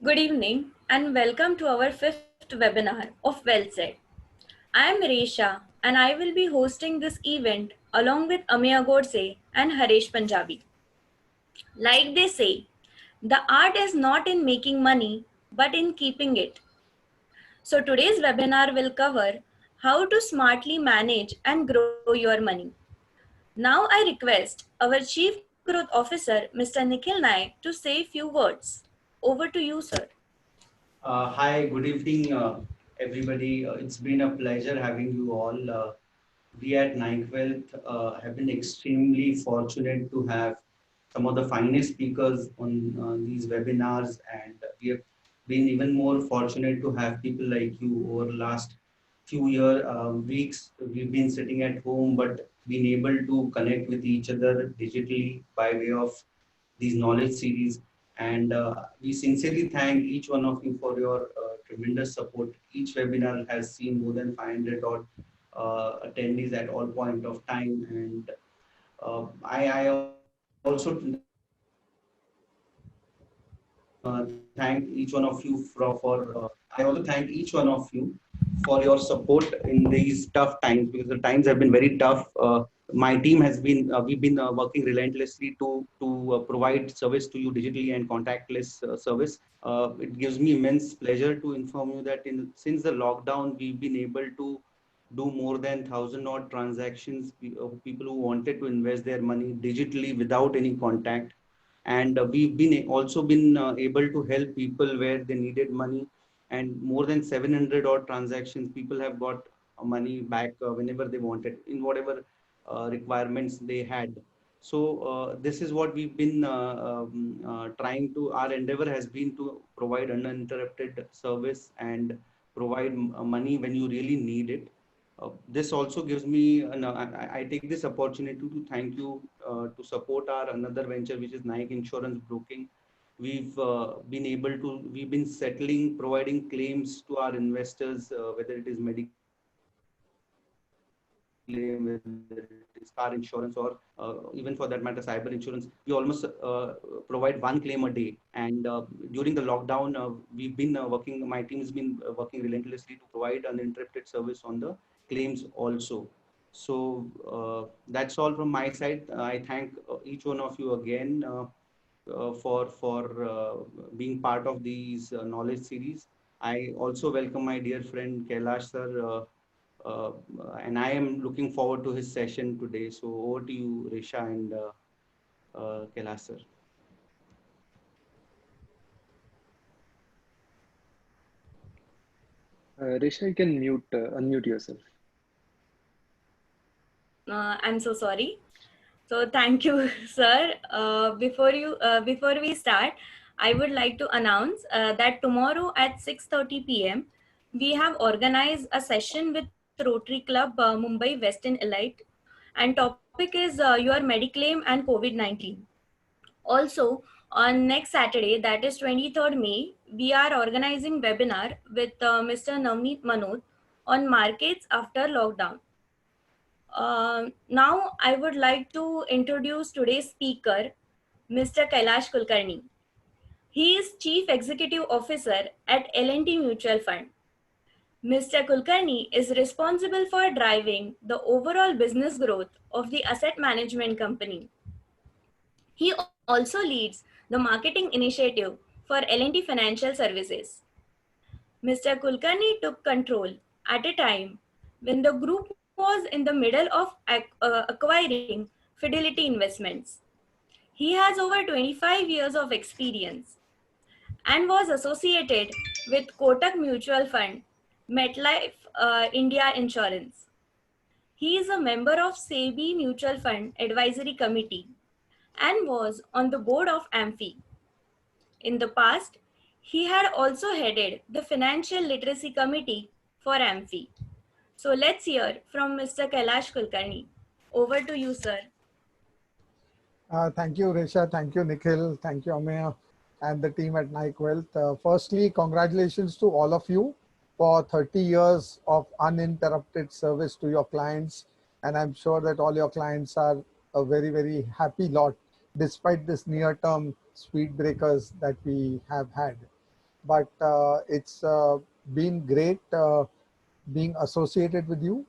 Good evening and welcome to our fifth webinar of Well Said. I am Resha and I will be hosting this event along with Amia Godse and Harish Punjabi. Like they say, the art is not in making money but in keeping it. So today's webinar will cover how to smartly manage and grow your money. Now I request our Chief Growth Officer, Mr. Nikhil Naik, to say a few words. Over to you, sir. Hi, good evening, everybody. It's been a pleasure having you all. We at Nike Wealth have been extremely fortunate to have some of the finest speakers on these webinars, and we have been even more fortunate to have people like you over the last few weeks. We've been sitting at home, but been able to connect with each other digitally by way of these knowledge series. And we sincerely thank each one of you for your tremendous support. Each webinar has seen more than 500 odd attendees at all point of time. And I also thank each one of you I also thank each one of you for your support in these tough times, because the times have been very tough. My team has been we've been working relentlessly to provide service to you digitally and contactless service. It gives me immense pleasure to inform you that since the lockdown we've been able to do more than 1,000 odd transactions of people who wanted to invest their money digitally without any contact. And we've been also been able to help people where they needed money, and more than 700 odd transactions people have got money back whenever they wanted in whatever requirements they had. So this is what we've been trying to, our endeavor has been to provide uninterrupted service and provide money when you really need it. This also gives me, I take this opportunity to thank you to support our another venture, which is Nike Insurance Broking. We've been settling, providing claims to our investors, whether it is medical claim, whether it is car insurance, or even for that matter, cyber insurance. We almost provide one claim a day. And during the lockdown, my team has been working relentlessly to provide uninterrupted service on the claims also. So that's all from my side. I thank each one of you again for being part of these knowledge series. I also welcome my dear friend Kailash sir, uh, and I am looking forward to his session today. So over to you, Resha and Kailash sir. Risha, you can unmute yourself. I'm so sorry. So thank you, sir. Before we start, I would like to announce that tomorrow at 6:30 p.m. we have organized a session with Rotary Club Mumbai Western Elite, and topic is your Mediclaim and COVID-19. Also, on next Saturday, that is 23rd May, we are organizing webinar with Mr. Navneet Manot on markets after lockdown. Now, I would like to introduce today's speaker, Mr. Kailash Kulkarni. He is Chief Executive Officer at L&T Mutual Fund. Mr. Kulkarni is responsible for driving the overall business growth of the asset management company. He also leads the marketing initiative for L&T Financial Services. Mr. Kulkarni took control at a time when the group was in the middle of acquiring Fidelity Investments. He has over 25 years of experience and was associated with Kotak Mutual Fund, MetLife India Insurance. He is a member of SEBI Mutual Fund Advisory Committee and was on the board of AMFI. In the past, he had also headed the Financial Literacy Committee for AMFI. So let's hear from Mr. Kailash Kulkarni. Over to you, sir. Thank you, Resha. Thank you, Nikhil. Thank you, Ameya, and the team at Nike Wealth. Firstly, congratulations to all of you for 30 years of uninterrupted service to your clients. And I'm sure that all your clients are a very, very happy lot, despite this near-term speed breakers that we have had. but it's been great being associated with you.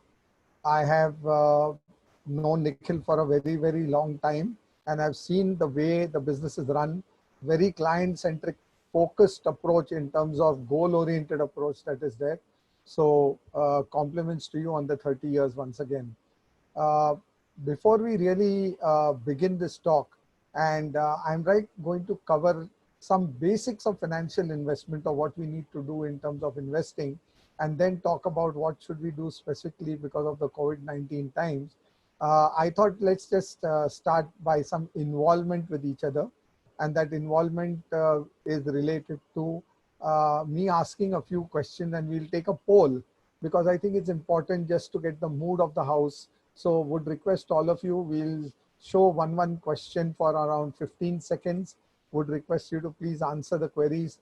I have known Nikhil for a very, very long time, and I've seen the way the business is run, very client-centric, focused approach in terms of goal-oriented approach that is there. So compliments to you on the 30 years once again. Uh, Before we really begin this talk, and I'm going to cover some basics of financial investment or what we need to do in terms of investing, and then talk about what should we do specifically because of the COVID-19 times. I thought let's just start by some involvement with each other, and that involvement is related to me asking a few questions, and we'll take a poll because I think it's important just to get the mood of the house. So would request all of you, we'll show one question for around 15 seconds. Would request you to please answer the queries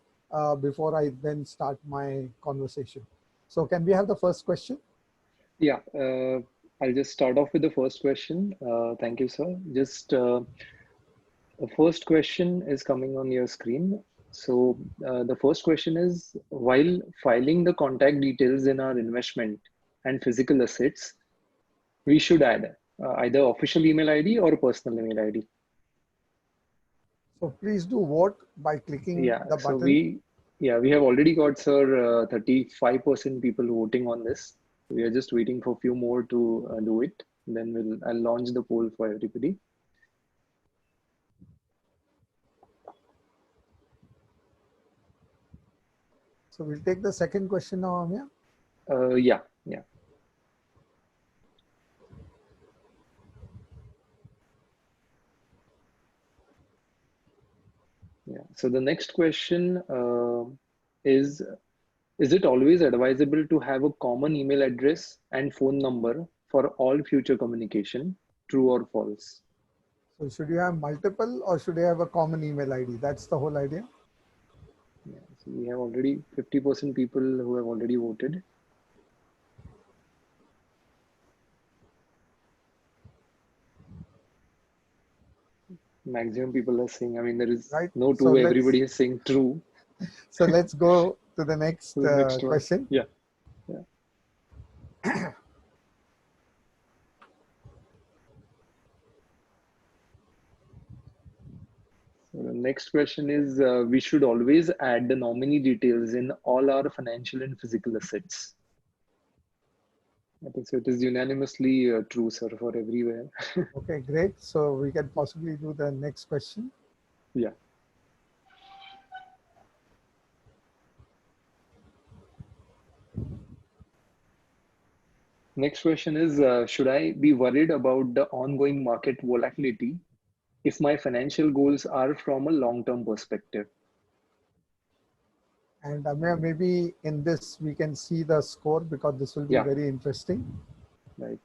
before I then start my conversation. So can we have the first question? Yeah, I'll just start off with the first question. Thank you, sir. Just the first question is coming on your screen. So the first question is, while filing the contact details in our investment and physical assets, we should add either official email ID or personal email ID. So please do vote by clicking the So button. we have already got, sir, 35% people voting on this. We are just waiting for a few more to do it. Then I'll launch the poll for everybody. So we'll take the second question now, Amya. Yeah. So the next question is it always advisable to have a common email address and phone number for all future communication? True or false? So should you have multiple or should you have a common email ID? That's the whole idea. Yeah, so we have already 50% people who have already voted. Maximum people are saying, I mean, there is no two, so everybody is saying true. So let's go to the next, question. Yeah. So the next question is, we should always add the nominee details in all our financial and physical assets. I think so. It is unanimously true, sir, for everywhere. Okay, great. So we can possibly do the next question. Yeah. Next question is, should I be worried about the ongoing market volatility if my financial goals are from a long-term perspective? And maybe in this we can see the score because this will be very interesting. Right.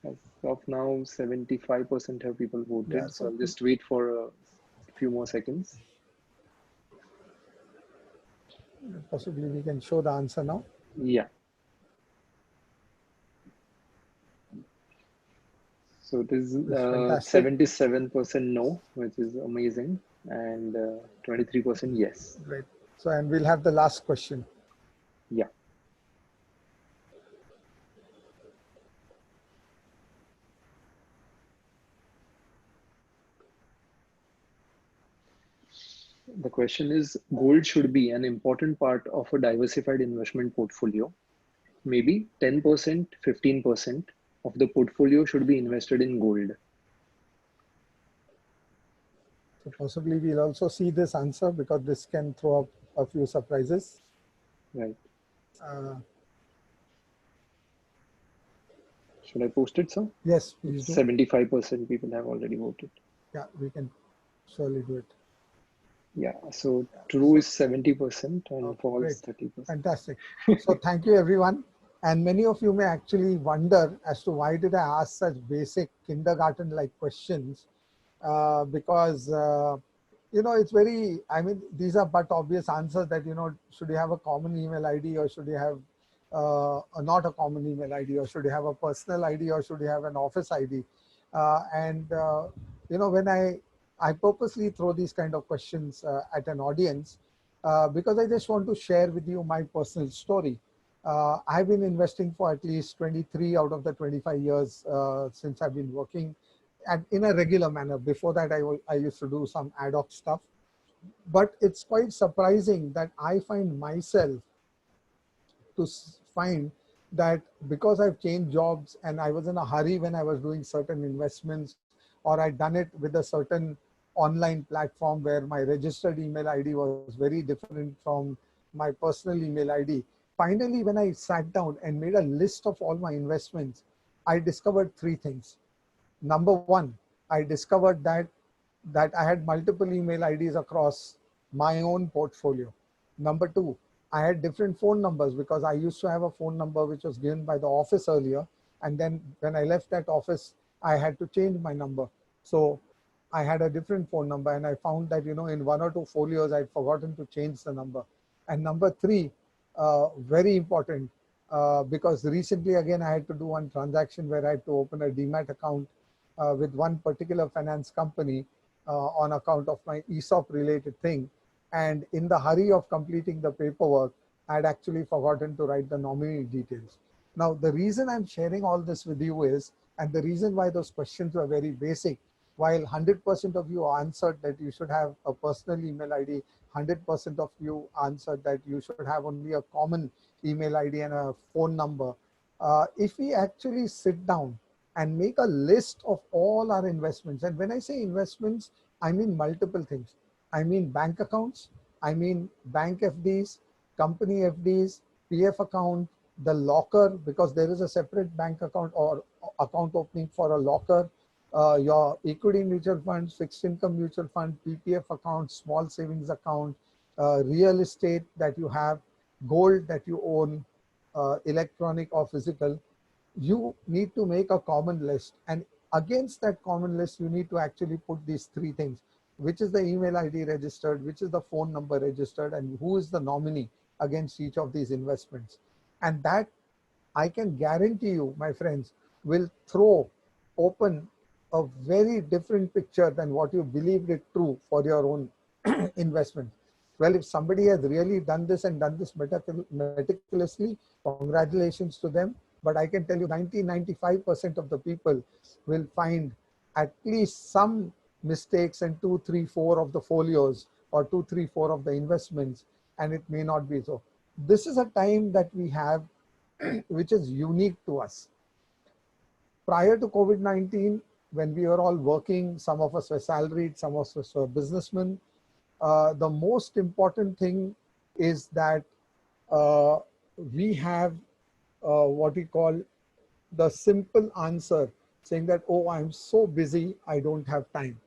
As of now, 75% have people voted. Yeah, so I'll just wait for a few more seconds. Possibly we can show the answer now. Yeah. So it is 77% no, which is amazing, and 23% yes. Great. So, and we'll have the last question. Yeah. The question is, gold should be an important part of a diversified investment portfolio. Maybe 10%, 15% of the portfolio should be invested in gold. So possibly we'll also see this answer because this can throw up a few surprises. Right. Should I post it, sir? Yes, please do. 75% people have already voted. Yeah, we can surely do it. Yeah, so true is 70% and false 30%. Fantastic. So thank you, everyone. And many of you may actually wonder as to why did I ask such basic kindergarten-like questions? Because, you know, it's very, I mean, these are but obvious answers that, you know, should you have a common email ID or should you have not a common email ID, or should you have a personal ID or should you have an office ID? You know, when I I purposely throw these kind of questions at an audience because I just want to share with you my personal story. I've been investing for at least 23 out of the 25 years since I've been working in a regular manner. Before that, I used to do some ad hoc stuff. But it's quite surprising that I find myself to find that because I've changed jobs and I was in a hurry when I was doing certain investments, or I'd done it with a certain online platform where my registered email ID was very different from my personal email ID. Finally, when I sat down and made a list of all my investments, I discovered three things. Number one, I discovered that I had multiple email IDs across my own portfolio. Number two, I had different phone numbers because I used to have a phone number which was given by the office earlier. And then when I left that office, I had to change my number. So I had a different phone number, and I found that, in one or two folios, I'd forgotten to change the number. And number three, very important, because recently again, I had to do one transaction where I had to open a Demat account with one particular finance company on account of my ESOP related thing. And in the hurry of completing the paperwork, I had actually forgotten to write the nominee details. Now, the reason I'm sharing all this with you is, and the reason why those questions were very basic, while 100% of you answered that you should have a personal email ID, 100% of you answered that you should have only a common email ID and a phone number. If we actually sit down and make a list of all our investments, and when I say investments, I mean multiple things. I mean bank accounts, I mean bank FDs, company FDs, PF account, the locker, because there is a separate bank account or account opening for a locker, your equity mutual funds, fixed income mutual fund, PPF account, small savings account, real estate that you have, gold that you own, electronic or physical. You need to make a common list, and against that common list you need to actually put these three things: which is the email ID registered, which is the phone number registered, and who is the nominee against each of these investments. And that, I can guarantee you, my friends, will throw open a very different picture than what you believed it true for your own investment. Well, if somebody has really done this and done this meticulously, congratulations to them. But I can tell you 95% of the people will find at least some mistakes in 2, 3, 4 of the folios, or 2, 3, 4 of the investments, and it may not be so. This is a time that we have which is unique to us. Prior to COVID-19, when we were all working, some of us were salaried, some of us were businessmen. The most important thing is that we have what we call the simple answer, saying that, oh, I'm so busy, I don't have time.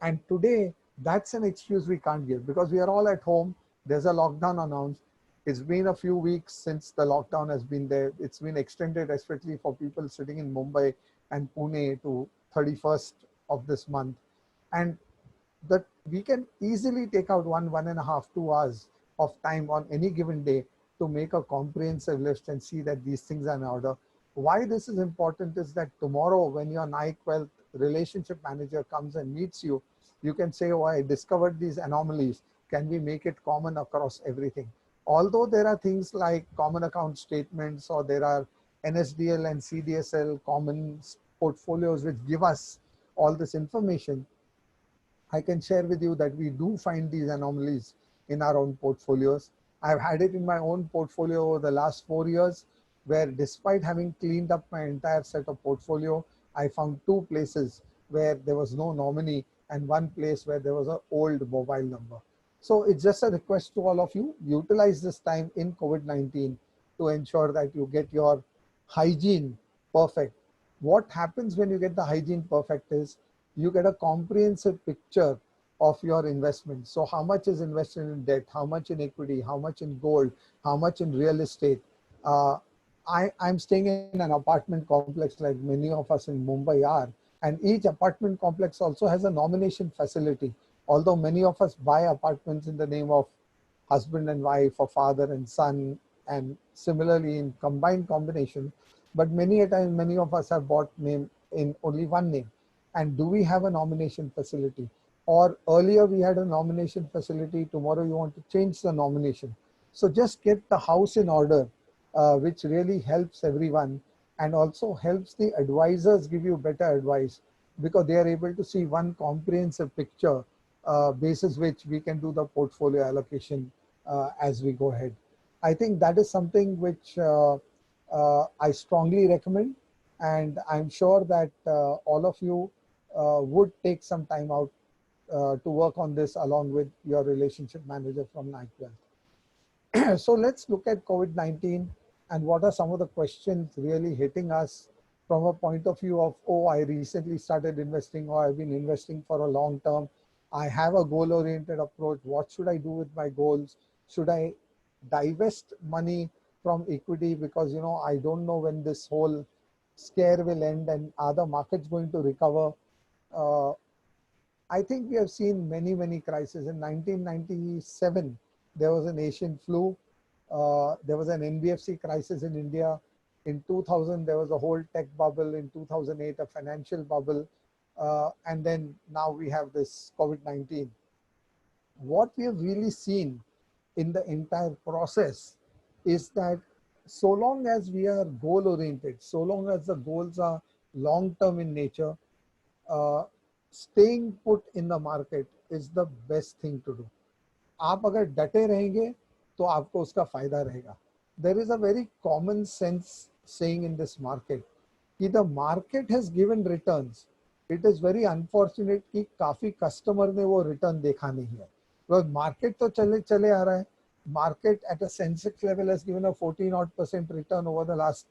And today, that's an excuse we can't give, because we are all at home. There's a lockdown announced. It's been a few weeks since the lockdown has been there. It's been extended, especially for people sitting in Mumbai and Pune, to 31st of this month. And that we can easily take out 1.5, 2 hours of time on any given day to make a comprehensive list and see that these things are in order. Why this is important is that tomorrow, when your Nike Wealth relationship manager comes and meets you, you can say, oh, I discovered these anomalies. Can we make it common across everything? Although there are things like common account statements, or there are NSDL and CDSL common portfolios which give us all this information, I can share with you that we do find these anomalies in our own portfolios. I've had it in my own portfolio over the last 4 years, where despite having cleaned up my entire set of portfolio, I found 2 places where there was no nominee and 1 place where there was an old mobile number. So it's just a request to all of you, utilize this time in COVID-19 to ensure that you get your hygiene perfect. What happens when you get the hygiene perfect is you get a comprehensive picture of your investment. So how much is invested in debt, how much in equity, how much in gold, how much in real estate. I'm staying in an apartment complex like many of us in Mumbai are. And each apartment complex also has a nomination facility. Although many of us buy apartments in the name of husband and wife, or father and son, and similarly in combined combination, but many a time, many of us have bought name in only one name. And do we have a nomination facility? or earlier we had a nomination facility, tomorrow you want to change the nomination. So just get the house in order, which really helps everyone and also helps the advisors give you better advice because they are able to see one comprehensive picture basis which we can do the portfolio allocation as we go ahead. I think that is something which I strongly recommend, and I'm sure that all of you would take some time out to work on this along with your relationship manager from NICWealth. So let's look at COVID-19 and what are some of the questions really hitting us from a point of view of, oh, I recently started investing or I've been investing for a long term. I have a goal-oriented approach. What should I do with my goals? Should I divest money from equity because, you know, I don't know when this whole scare will end and are the markets going to recover? Uh, I think we have seen many, many crises. In 1997, there was an Asian flu. There was an NBFC crisis in India. In 2000, there was a whole tech bubble. In 2008, a financial bubble. And then now we have this COVID-19. What we have really seen in the entire process is that so long as we are goal oriented, so long as the goals are long term in nature, uh, staying put in the market is the best thing to do. आप अगर डटे रहेंगे तो आपको उसका फायदा रहेगा. There is a very common sense saying in this market कि the market has given returns. It is very unfortunate कि काफी कस्टमर ने वो रिटर्न देखा नहीं है. Because market तो चले चले आ रहा है. Market at a Sensex level has given a 14% return over the last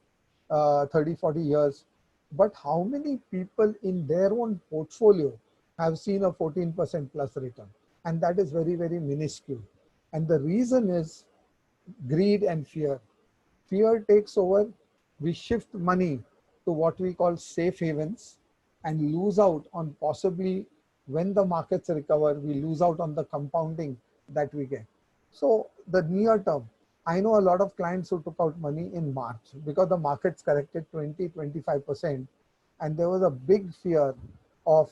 30-40 years. But how many people in their own portfolio have seen a 14% plus return? And that is very, very minuscule. And the reason is greed and fear. Fear takes over. We shift money to what we call safe havens and lose out on possibly when the markets recover, we lose out on the compounding that we get. So the near term, I know a lot of clients who took out money in March because the markets corrected 20-25%, and there was a big fear of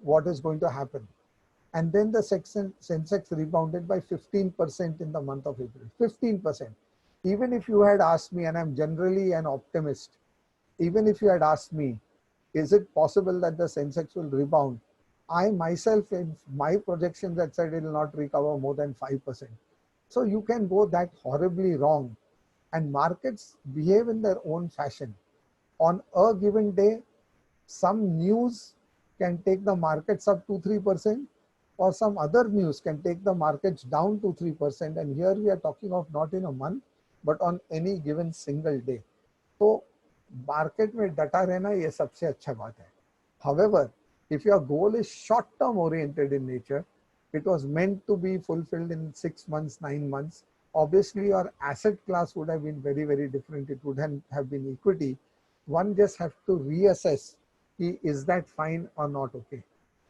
what is going to happen. And then the Sensex rebounded by 15% in the month of April. 15%. Even if you had asked me, and I'm generally an optimist, even if you had asked me, is it possible that the Sensex will rebound? I myself, in my projections, had said it will not recover more than 5%. So you can go that horribly wrong, and markets behave in their own fashion. On a given day, some news can take the markets up 2-3%, or some other news can take the markets down 2-3%. And here we are talking of not in a month, but on any given single day. So market में डटा रहना ये सबसे अच्छा बात है. However, if your goal is short-term oriented in nature, it was meant to be fulfilled in 6 months, 9 months. Obviously, your asset class would have been very, very different. It wouldn't have been equity. One just have to reassess, is that fine or not okay?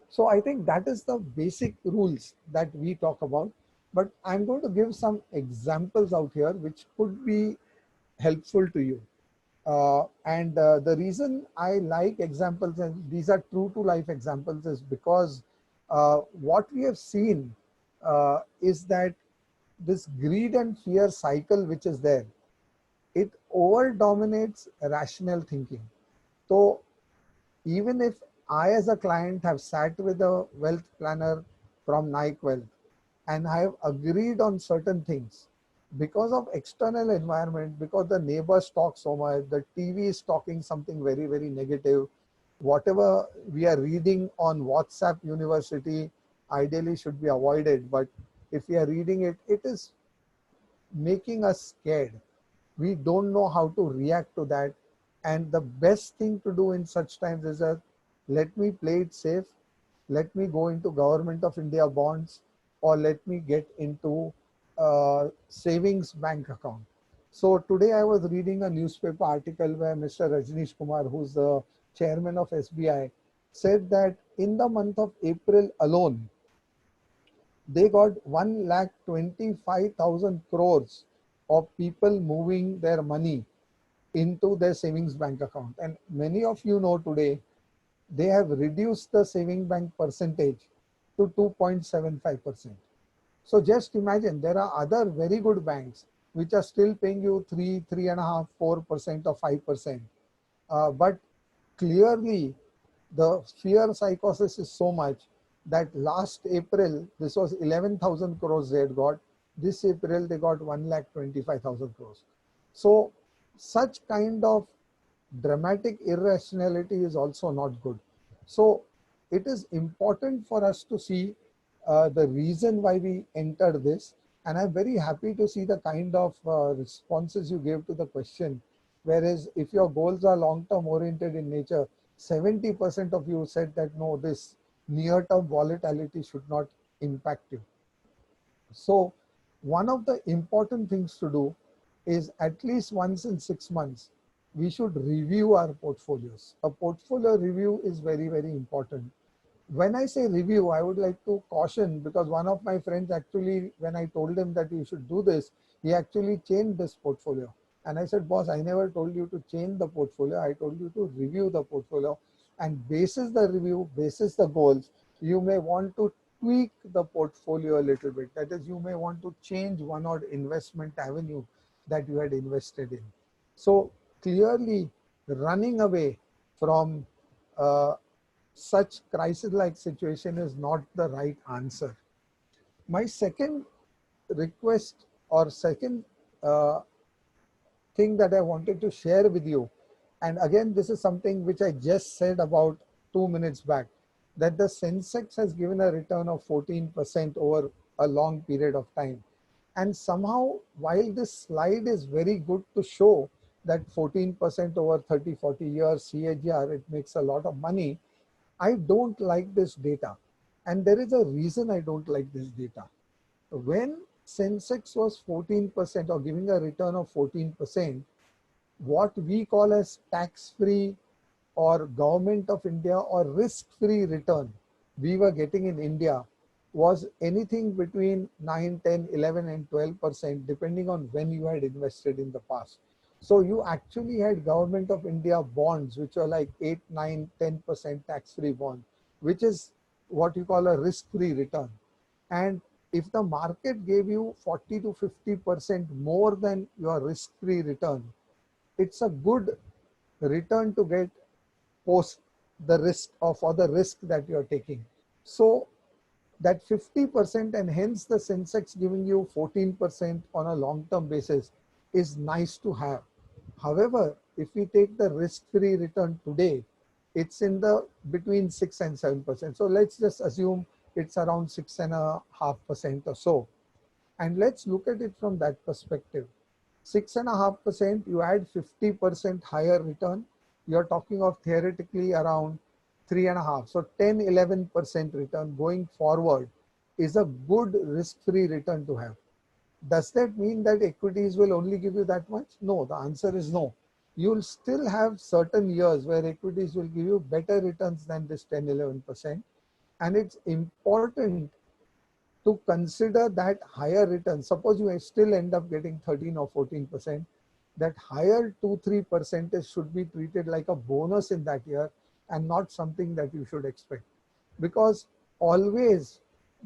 So I think that is the basic rules that we talk about. But I'm going to give some examples out here which could be helpful to you. The reason I like examples, and these are true to life examples, is because what we have seen is that this greed and fear cycle which is there, it over dominates rational thinking. So even if I as a client have sat with a wealth planner from NICWealth and I have agreed on certain things, because of external environment, because the neighbors talk so much, the TV is talking something very, very negative, whatever we are reading on WhatsApp University ideally should be avoided. But if we are reading it, it is making us scared. We don't know how to react to that. And the best thing to do in such times is that let me play it safe. Let me go into Government of India bonds, or let me get into savings bank account. So today I was reading a newspaper article where Mr. Rajneesh Kumar, who's the chairman of SBI, said that in the month of April alone, they got 1,25,000 crores of people moving their money into their savings bank account. And many of you know today, they have reduced the saving bank percentage to 2.75%. So just imagine there are other very good banks which are still paying you 3, 3.5%, 4% or 5%. But clearly the fear psychosis is so much that last April, this was 11,000 crores they had got. This April, they got 1,25,000 crores. So such kind of dramatic irrationality is also not good. So it is important for us to see the reason why we entered this. And I'm very happy to see the kind of responses you gave to the question. Whereas if your goals are long-term oriented in nature, 70% of you said that no, this near-term volatility should not impact you. So one of the important things to do is at least once in 6 months, we should review our portfolios. A portfolio review is very, very important. When I say review, I would like to caution, because one of my friends actually, when I told him that you should do this, he actually changed this portfolio. And I said, boss, I never told you to change the portfolio. I told you to review the portfolio, and basis the review, basis the goals, you may want to tweak the portfolio a little bit. That is, you may want to change one or investment avenue that you had invested in. So clearly running away from such crisis-like situation is not the right answer. My second request or second thing that I wanted to share with you, and again, this is something which I just said about 2 minutes back, that the Sensex has given a return of 14% over a long period of time. And somehow, while this slide is very good to show that 14% over 30, 40 years CAGR, it makes a lot of money, I don't like this data. And there is a reason I don't like this data. When Sensex was 14% or giving a return of 14%, what we call as tax-free or government of India or risk-free return we were getting in India was anything between 9, 10, 11 and 12% depending on when you had invested in the past. So you actually had government of India bonds which are like 8, 9, 10% tax-free bond, which is what you call a risk-free return. And if the market gave you 40 to 50% more than your risk-free return, it's a good return to get post the risk of or the risk that you're taking. So that 50% and hence the Sensex giving you 14% on a long-term basis is nice to have. However, if we take the risk-free return today, it's in the between 6 and 7%. So let's just assume it's around 6.5% or so. And let's look at it from that perspective. 6.5%, you add 50% higher return, you're talking of theoretically around 3.5. So 10, 11% return going forward is a good risk-free return to have. Does that mean that equities will only give you that much? No, the answer is no. You'll still have certain years where equities will give you better returns than this 10, 11%. And it's important to consider that higher return. Suppose you still end up getting 13 or 14%, that higher 2-3% should be treated like a bonus in that year and not something that you should expect. Because always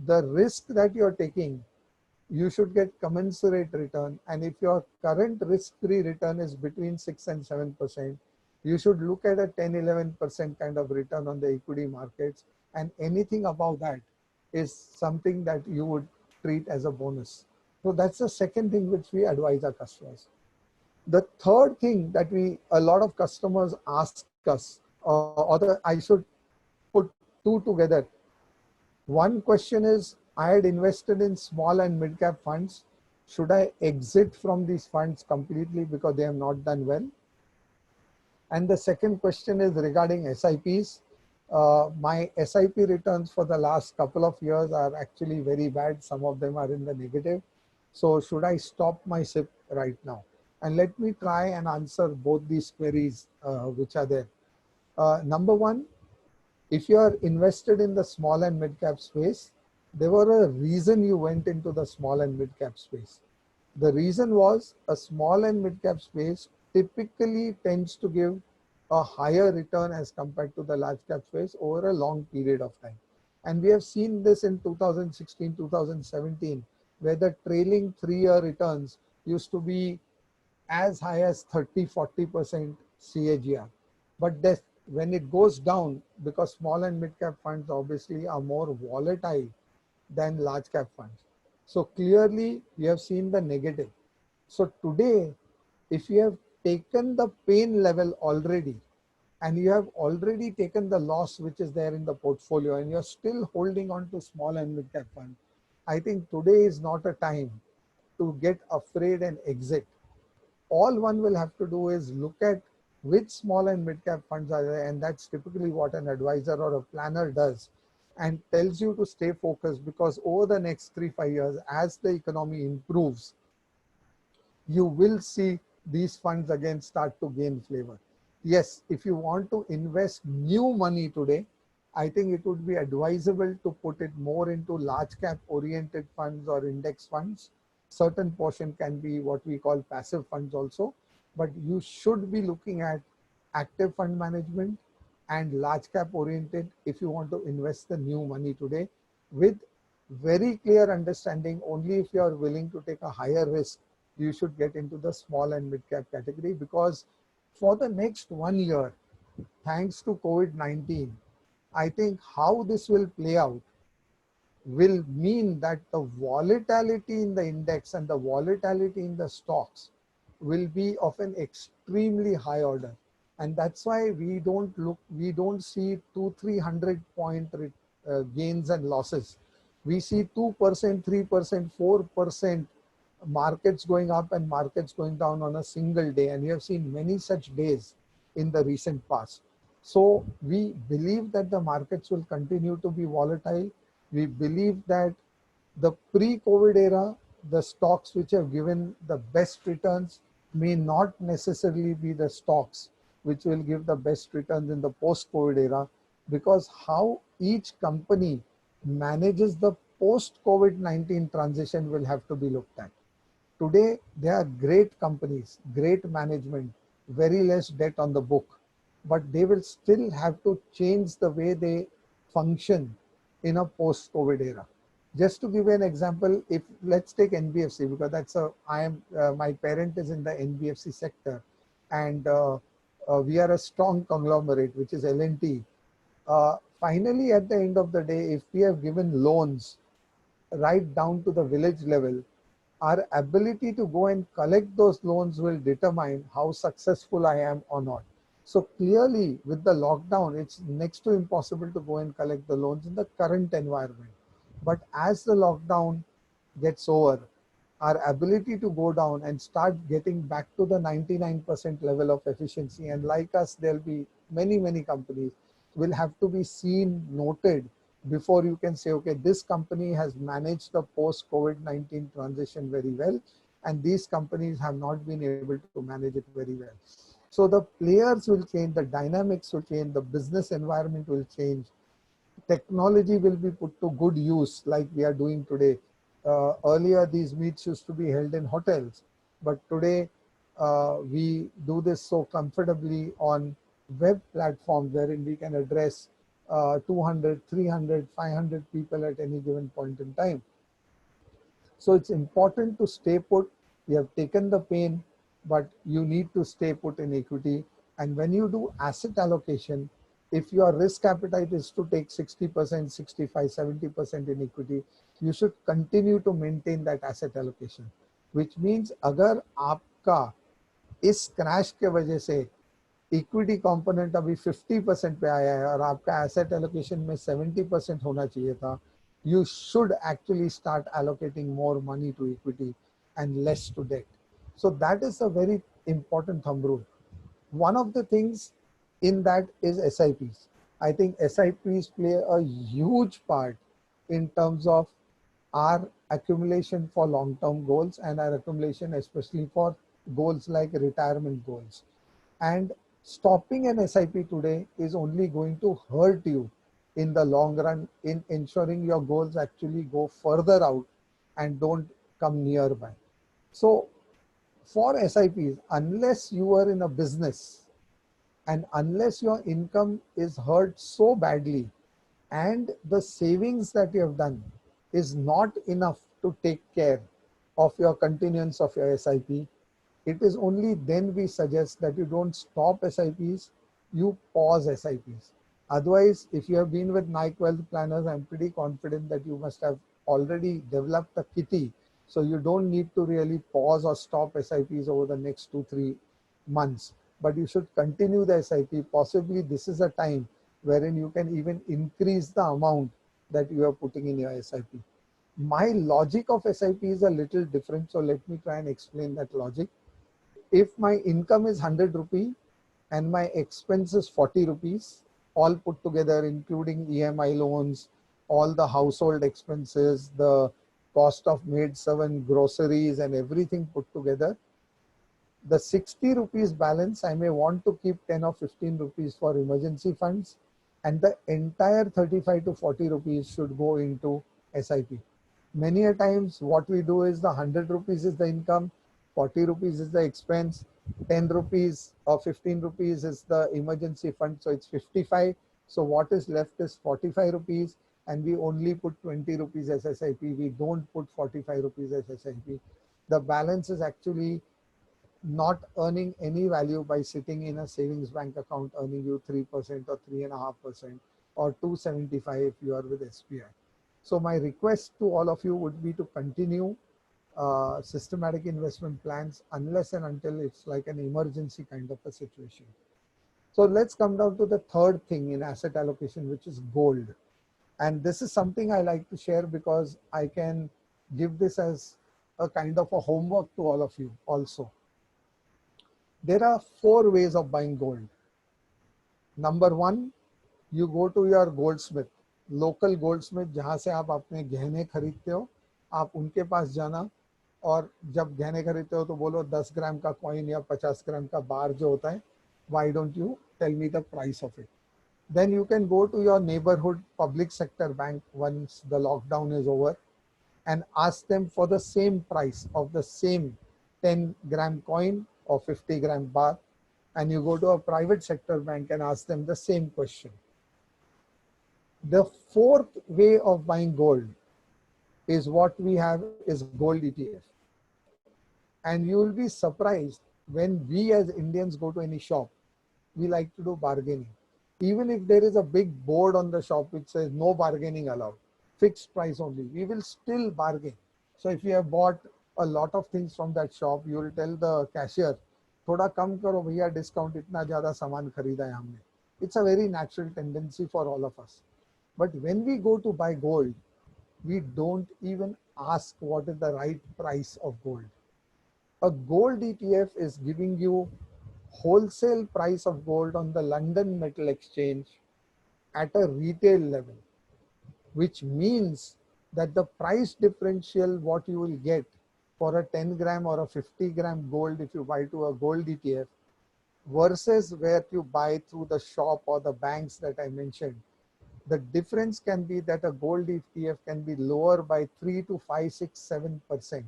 the risk that you're taking, you should get commensurate return. And if your current risk-free return is between 6 and 7%, you should look at a 10, 11% kind of return on the equity markets. And anything above that is something that you would treat as a bonus. So that's the second thing which we advise our customers. The third thing that a lot of customers ask us, I should put two together. One question is, I had invested in small and mid-cap funds. Should I exit from these funds completely because they have not done well? And the second question is regarding SIPs. My SIP returns for the last couple of years are actually very bad. Some of them are in the negative. So should I stop my SIP right now? And let me try and answer both these queries which are there. Number one, if you are invested in the small and mid-cap space, there were a reason you went into the small and mid-cap space. The reason was a small and mid-cap space typically tends to give a higher return as compared to the large cap space over a long period of time. And we have seen this in 2016, 2017, where the trailing 3-year returns used to be as high as 30, 40% CAGR. But when it goes down, because small and mid cap funds obviously are more volatile than large cap funds. So clearly you have seen the negative. So today, if you have taken the pain level already, and you have already taken the loss which is there in the portfolio, and you're still holding on to small and mid cap fund, I think today is not a time to get afraid and exit. All one will have to do is look at which small and mid cap funds are there, and that's typically what an advisor or a planner does, and tells you to stay focused, because over the next 3-5 years, as the economy improves, you will see these funds again start to gain flavor. Yes, if you want to invest new money today, I think it would be advisable to put it more into large cap oriented funds or index funds. Certain portion can be what we call passive funds also, but you should be looking at active fund management and large cap oriented if you want to invest the new money today, with very clear understanding. Only if you are willing to take a higher risk, you should get into the small and mid cap category, because for the next 1 year, thanks to COVID-19, I think how this will play out will mean that the volatility in the index and the volatility in the stocks will be of an extremely high order. And that's why we don't see 200-300 point gains and losses. We see 2%, 3%, 4% markets going up and markets going down on a single day. And we have seen many such days in the recent past. So we believe that the markets will continue to be volatile. We believe that the pre-COVID era, the stocks which have given the best returns may not necessarily be the stocks which will give the best returns in the post-COVID era, because how each company manages the post-COVID-19 transition will have to be looked at. Today, they are great companies, great management, very less debt on the book, but they will still have to change the way they function in a post-COVID era. Just to give you an example, if let's take NBFC, because that's my parent is in the NBFC sector, and we are a strong conglomerate, which is L&T. Finally, at the end of the day, if we have given loans right down to the village level, our ability to go and collect those loans will determine how successful I am or not. So clearly, with the lockdown, it's next to impossible to go and collect the loans in the current environment. But as the lockdown gets over, our ability to go down and start getting back to the 99% level of efficiency, and like us, there'll be many companies, will have to be seen, noted, before you can say, okay, this company has managed the post-COVID-19 transition very well, and these companies have not been able to manage it very well. So the players will change, the dynamics will change, the business environment will change, technology will be put to good use like we are doing today. Earlier, these meets used to be held in hotels, but today we do this so comfortably on web platforms wherein we can address 200, 300, 500 people at any given point in time. So it's important to stay put. You have taken the pain, but you need to stay put in equity. And when you do asset allocation, if your risk appetite is to take 60%, 65, 70% in equity, you should continue to maintain that asset allocation, which means अगर आपका इस crash के वजह से equity component अभी 50% पे आया है और आपका एसेट एलोकेशन में 70% होना चाहिए था, you should actually start allocating more money to equity and less to debt. So that is a very important thumb rule. One of the things in that is SIPs. I think SIPs play a huge part in terms of our accumulation for long-term goals and our accumulation especially for goals like retirement goals. And stopping an SIP today is only going to hurt you in the long run in ensuring your goals actually go further out and don't come nearby. So for SIPs, unless you are in a business and unless your income is hurt so badly and the savings that you have done is not enough to take care of your continuance of your SIP, it is only then we suggest that you don't stop SIPs, you pause SIPs. Otherwise, if you have been with Nike Wealth Planners, I'm pretty confident that you must have already developed a kitty. So you don't need to really pause or stop SIPs over the next 2-3 months. But you should continue the SIP. Possibly this is a time wherein you can even increase the amount that you are putting in your SIP. My logic of SIP is a little different. So let me try and explain that logic. If my income is 100 rupee and my expense is 40 rupees, all put together, including EMI loans, all the household expenses, the cost of maid servant, groceries, and everything put together, the 60 rupees balance, I may want to keep 10 or 15 rupees for emergency funds, and the entire 35 to 40 rupees should go into SIP. Many a times what we do is the 100 rupees is the income, 40 rupees is the expense, 10 rupees or 15 rupees is the emergency fund. So it's 55. So what is left is 45 rupees, and we only put 20 rupees as SIP. We don't put 45 rupees as SIP. The balance is actually not earning any value by sitting in a savings bank account earning you 3% or 3.5% or 275 if you are with SBI. So my request to all of you would be to continue systematic investment plans unless and until it's like an emergency kind of a situation. So let's come down to the third thing in asset allocation, which is gold. And this is something I like to share because I can give this as a kind of a homework to all of you also. There are 4 ways of buying gold. Number 1, you go to your goldsmith, local goldsmith, जहाँ से आप अपने गहने खरीदते हो, आप उनके पास जाना और जब गहने खरीदते हो तो बोलो 10 ग्राम का कॉइन या 50 ग्राम का बार जो होता है, why don't you tell me the price of it? Then you can go to your neighborhood public sector bank once the lockdown is over and ask them for the same price of the same 10 gram coin or 50 gram bar, and you go to a private sector bank and ask them the same question. The 4th way of buying gold is what we have is gold ETF. And you will be surprised when we as Indians go to any shop, we like to do bargaining. Even if there is a big board on the shop which says no bargaining allowed, fixed price only, we will still bargain. So if you have bought a lot of things from that shop, you will tell the cashier, thoda kam karo bhaiya, discount itna zyada saman kharida hai humne. It's a very natural tendency for all of us. But when we go to buy gold, we don't even ask what is the right price of gold. A gold ETF is giving you wholesale price of gold on the London Metal Exchange at a retail level, which means that the price differential what you will get for a 10 gram or a 50 gram gold if you buy to a gold ETF versus where you buy through the shop or the banks that I mentioned, the difference can be that a gold ETF can be lower by 3 to 5, 6, 7%.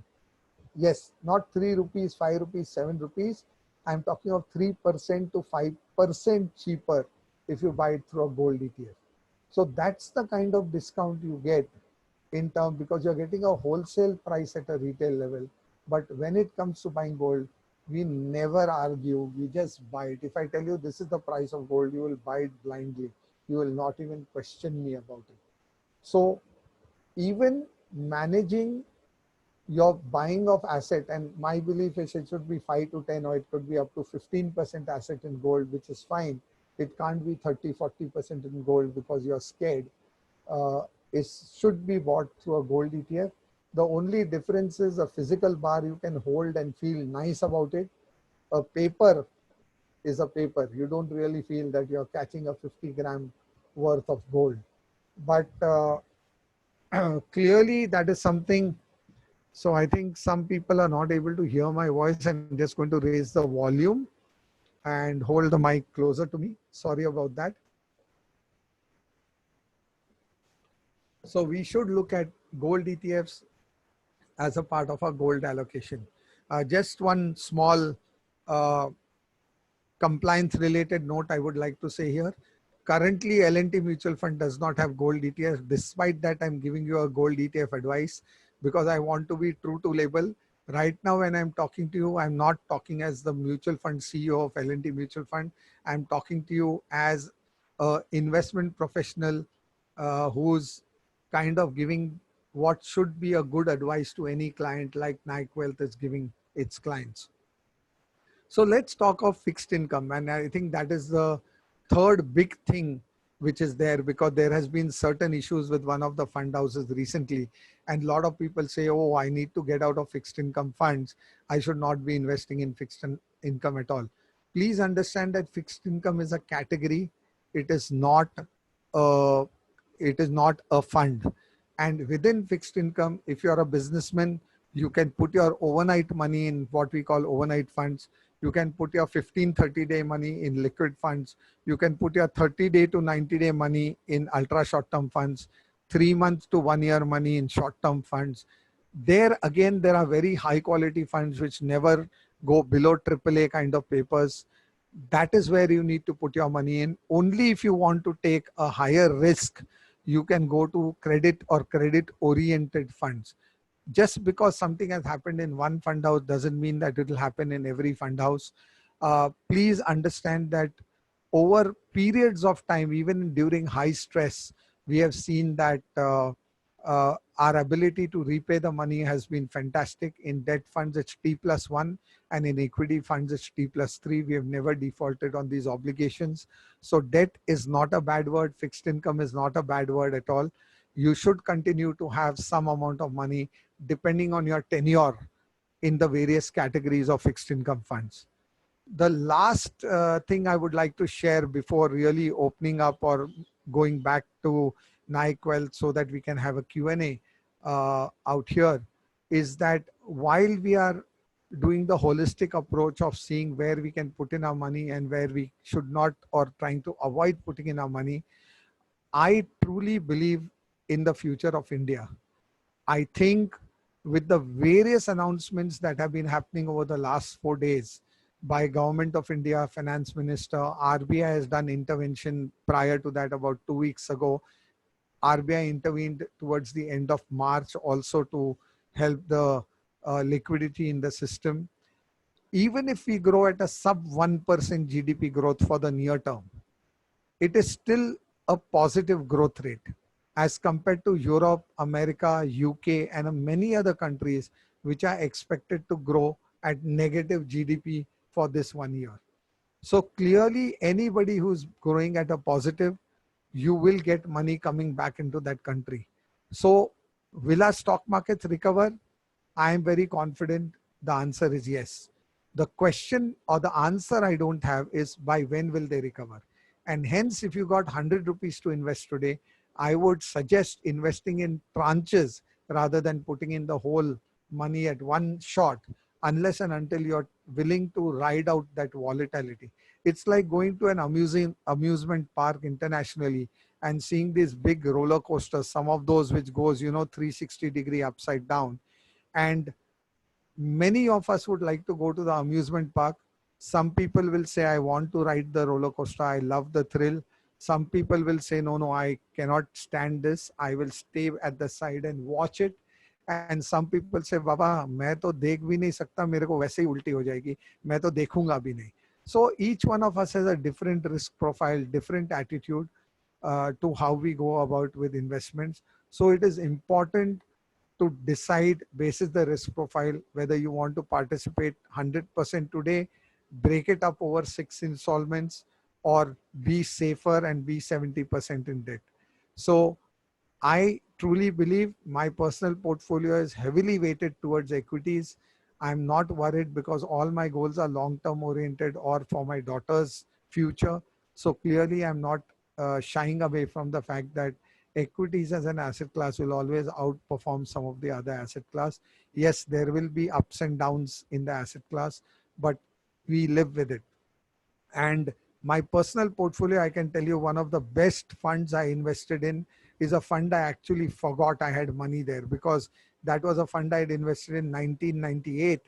Yes, not 3 rupees, 5 rupees, 7 rupees. I'm talking of 3% to 5% cheaper if you buy it through a gold ETF. So that's the kind of discount you get in terms, because you're getting a wholesale price at a retail level. But when it comes to buying gold, we never argue, we just buy it. If I tell you this is the price of gold, you will buy it blindly. You will not even question me about it. So even managing your buying of asset, and my belief is it should be 5 to 10 or it could be up to 15% asset in gold, which is fine. It can't be 30, 40% in gold because you're scared. It should be bought through a gold ETF. The only difference is a physical bar you can hold and feel nice about it. A paper is a paper. You don't really feel that you're catching a 50 gram worth of gold. But clearly that is something. So I think some people are not able to hear my voice. I'm just going to raise the volume and hold the mic closer to me. Sorry about that. So we should look at gold ETFs as a part of our gold allocation. Just one small compliance related note I would like to say here. Currently, L&T Mutual Fund does not have gold ETF. Despite that, I'm giving you a gold ETF advice because I want to be true to label. Right now, when I'm talking to you, I'm not talking as the mutual fund CEO of L&T Mutual Fund. I'm talking to you as an investment professional who's kind of giving what should be a good advice to any client like Nike Wealth is giving its clients. So let's talk of fixed income. And I think that is the third big thing which is there, because there has been certain issues with one of the fund houses recently. And a lot of people say, oh, I need to get out of fixed income funds. I should not be investing in income at all. Please understand that fixed income is a category. It is not a, it is not a fund. And within fixed income, if you're a businessman, you can put your overnight money in what we call overnight funds. You can put your 15-30-day money in liquid funds. You can put your 30-day to 90-day money in ultra short-term funds, 3 months to 1 year money in short-term funds. There again, there are very high quality funds which never go below AAA kind of papers. That is where you need to put your money in. Only if you want to take a higher risk, you can go to credit or credit oriented funds. Just because something has happened in one fund house doesn't mean that it will happen in every fund house. Please understand that over periods of time, even during high stress, we have seen that our ability to repay the money has been fantastic. In debt funds, it's T+1, and in equity funds, it's T+3. We have never defaulted on these obligations. So debt is not a bad word. Fixed income is not a bad word at all. You should continue to have some amount of money depending on your tenure in the various categories of fixed income funds. The last thing I would like to share before really opening up or going back to Nike Wealth so that we can have a Q&A out here is that while we are doing the holistic approach of seeing where we can put in our money and where we should not, or trying to avoid putting in our money, I truly believe in the future of India. I think with the various announcements that have been happening over the last 4 days by Government of India, Finance Minister, RBI has done intervention prior to that about 2 weeks ago. RBI intervened towards the end of March also to help the liquidity in the system. Even if we grow at a sub 1% GDP growth for the near term, it is still a positive growth rate as compared to Europe, America, UK, and many other countries which are expected to grow at negative GDP for this 1 year. So clearly, anybody who's growing at a positive, you will get money coming back into that country. So will our stock markets recover? I am very confident the answer is yes. The question or the answer I don't have is by when will they recover? And hence, if you got 100 rupees to invest today, I would suggest investing in tranches rather than putting in the whole money at one shot, unless and until you're willing to ride out that volatility. It's like going to an amusement park internationally and seeing these big roller coasters, some of those which goes, 360-degree upside down. And many of us would like to go to the amusement park. Some people will say, I want to ride the roller coaster. I love the thrill. Some people will say, no, I cannot stand this. I will stay at the side and watch it. And some people say, Baba, मैं तो देख भी नहीं सकता, मेरे को वैसे ही उल्टी हो जाएगी, मैं तो देखूंगा भी नहीं. So each one of us has a different risk profile, different attitude to how we go about with investments. So it is important to decide basis the risk profile, whether you want to participate 100% today, break it up over 6 installments, or be safer and be 70% in debt. So I truly believe my personal portfolio is heavily weighted towards equities. I'm not worried because all my goals are long-term oriented or for my daughter's future. So clearly I'm not shying away from the fact that equities as an asset class will always outperform some of the other asset class. Yes, there will be ups and downs in the asset class, but we live with it. And my personal portfolio, I can tell you one of the best funds I invested in is a fund I actually forgot I had money there, because that was a fund I had invested in 1998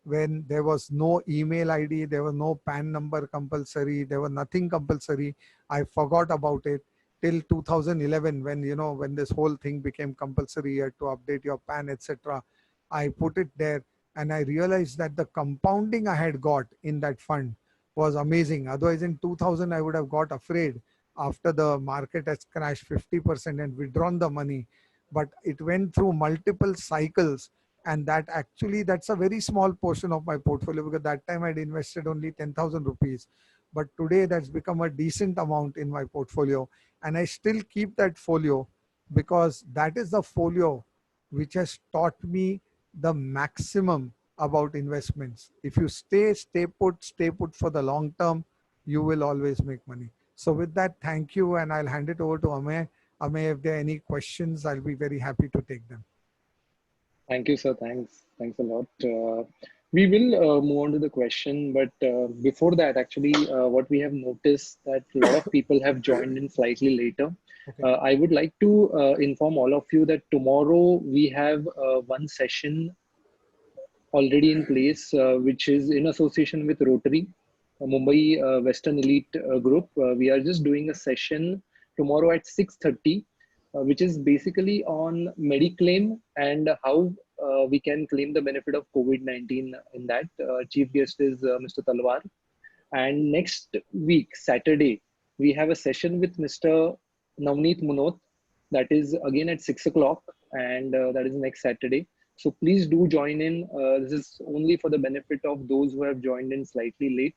when there was no email ID, there was no PAN number compulsory, there was nothing compulsory. I forgot about it till 2011 when, when this whole thing became compulsory, you had to update your PAN, etc. I put it there and I realized that the compounding I had got in that fund was amazing. Otherwise, in 2000, I would have got afraid after the market has crashed 50% and withdrawn the money. But it went through multiple cycles, and that's a very small portion of my portfolio, because that time I'd invested only 10,000 rupees. But today that's become a decent amount in my portfolio, and I still keep that folio because that is the folio which has taught me the maximum about investments. If you stay put for the long term, you will always make money. So with that, thank you, and I'll hand it over to Amey. Amey, if there are any questions, I'll be very happy to take them. Thank you, sir. Thanks a lot. We will move on to the question, but before that, actually, what we have noticed that a lot of people have joined in slightly later. Okay. I would like to inform all of you that tomorrow we have one session already in place, which is in association with Rotary, Mumbai Western Elite Group. We are just doing a session tomorrow at 6:30, which is basically on Mediclaim and how we can claim the benefit of COVID-19 in that. Chief guest is Mr. Talwar. And next week, Saturday, we have a session with Mr. Navneet Munot. That is again at 6 o'clock, and that is next Saturday. So please do join in. This is only for the benefit of those who have joined in slightly late.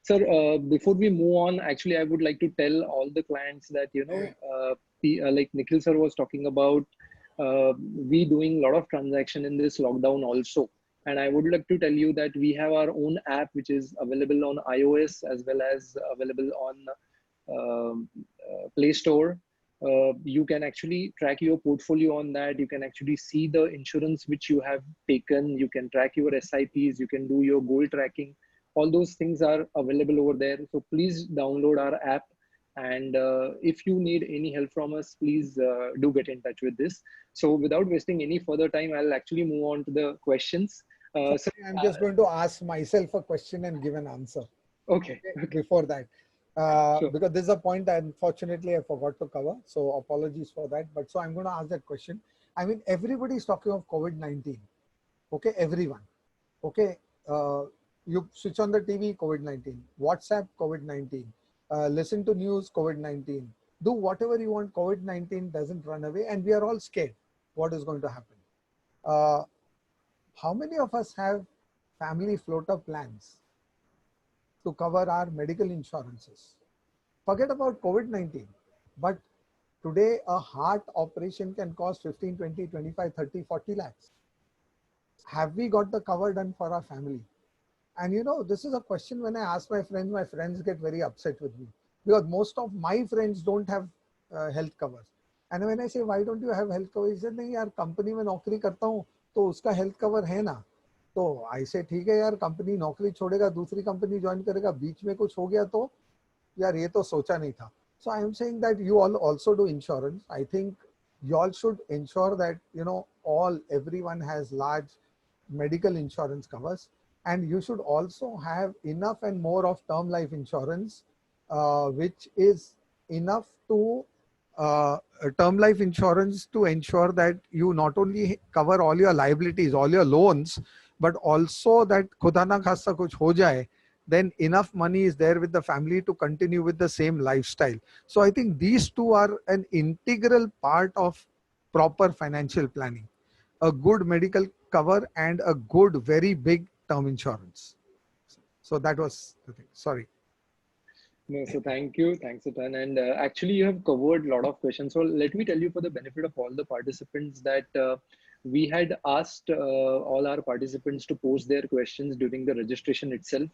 Sir, before we move on, actually, I would like to tell all the clients that, like Nikhil sir was talking about, we doing a lot of transaction in this lockdown also. And I would like to tell you that we have our own app, which is available on iOS as well as available on Play Store. You can actually track your portfolio on that. You can actually see the insurance which you have taken. You can track your SIPs. You can do your goal tracking. All those things are available over there. So please download our app. And if you need any help from us, please do get in touch with this. So without wasting any further time, I'll actually move on to the questions. I'm just going to ask myself a question and give an answer. Okay. Before that. Sure. Because this is a point that unfortunately I forgot to cover. So apologies for that. But so I'm going to ask that question. I mean, everybody is talking of COVID-19. Okay, everyone. Okay, you switch on the TV, COVID-19. WhatsApp, COVID-19. Listen to news, COVID-19. Do whatever you want, COVID-19 doesn't run away, and we are all scared what is going to happen. How many of us have family floater plans to cover our medical insurances? Forget about COVID-19, but today a heart operation can cost 15, 20, 25, 30, 40 lakhs. Have we got the cover done for our family? And this is a question when I ask my friends get very upset with me, because most of my friends don't have health covers. And when I say, why don't you have health cover? He said, nahi yaar, company mein naukri karta hu, to uska health cover hai na. तो ऐसे ठीक है यार, company नौकरी छोड़ेगा, दूसरी company join करेगा, बीच में कुछ हो गया तो यार ये तो सोचा नहीं था. So I am saying that you all also do insurance. I think you all should ensure that everyone has large medical insurance covers, and you should also have enough and more of term life insurance, which is enough to term life insurance to ensure that you not only cover all your liabilities, all your loans, but also that khuda na khasta kuch ho jaye, then enough money is there with the family to continue with the same lifestyle. So I think these two are an integral part of proper financial planning. A good medical cover and a good, very big term insurance. So that was the thing. Sorry. No, so thank you. Thanks a ton. And actually, you have covered a lot of questions. So let me tell you, for the benefit of all the participants, that we had asked all our participants to post their questions during the registration itself.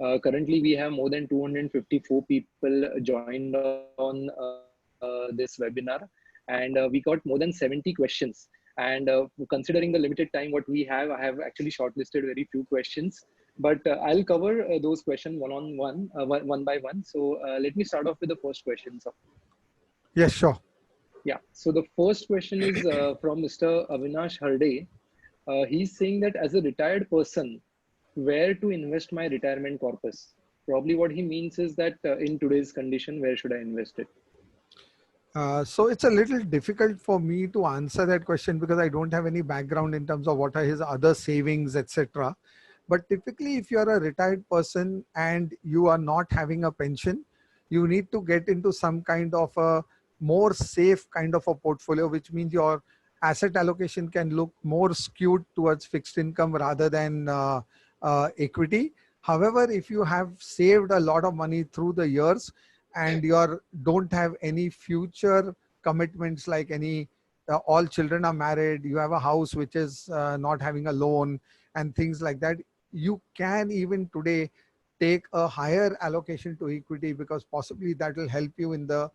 Currently, we have more than 254 people joined on this webinar, and we got more than 70 questions. And considering the limited time what we have, I have actually shortlisted very few questions. But I'll cover those questions one by one. So let me start off with the first question. So. Yes, sure. Yeah. So the first question is from Mr. Avinash Harde. He's saying that as a retired person, where to invest my retirement corpus? Probably what he means is that in today's condition, where should I invest it? So it's a little difficult for me to answer that question because I don't have any background in terms of what are his other savings, etc. But typically, if you're a retired person and you are not having a pension, you need to get into some kind of a more safe kind of a portfolio, which means your asset allocation can look more skewed towards fixed income rather than equity. However, if you have saved a lot of money through the years and you don't have any future commitments like any all children are married, you have a house which is not having a loan and things like that, you can even today take a higher allocation to equity because possibly that will help you in the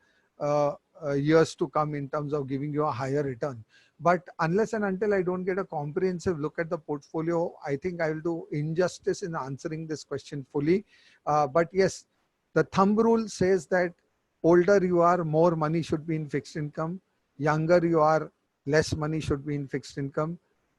years to come in terms of giving you a higher return. But unless and until I don't get a comprehensive look at the portfolio, I think I will do injustice in answering this question fully. But yes, the thumb rule says that older you are, more money should be in fixed income. Younger you are, less money should be in fixed income.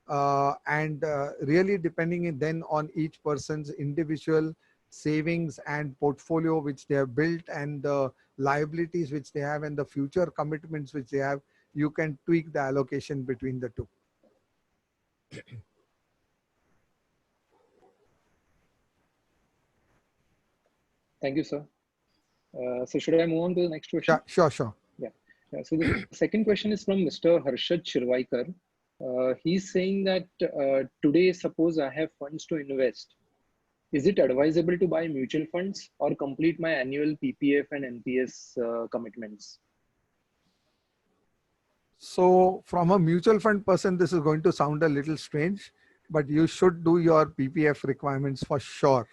And really depending then on each person's individual savings and portfolio which they have built and the liabilities which they have and the future commitments which they have, you can tweak the allocation between the two. Thank you, sir. So should I move on to the next question? Sure. Yeah. So the second question is from Mr. Harshad Shirvaikar. He's saying that today, suppose I have funds to invest. Is it advisable to buy mutual funds or complete my annual PPF and NPS commitments? So from a mutual fund person, this is going to sound a little strange, but you should do your PPF requirements for sure.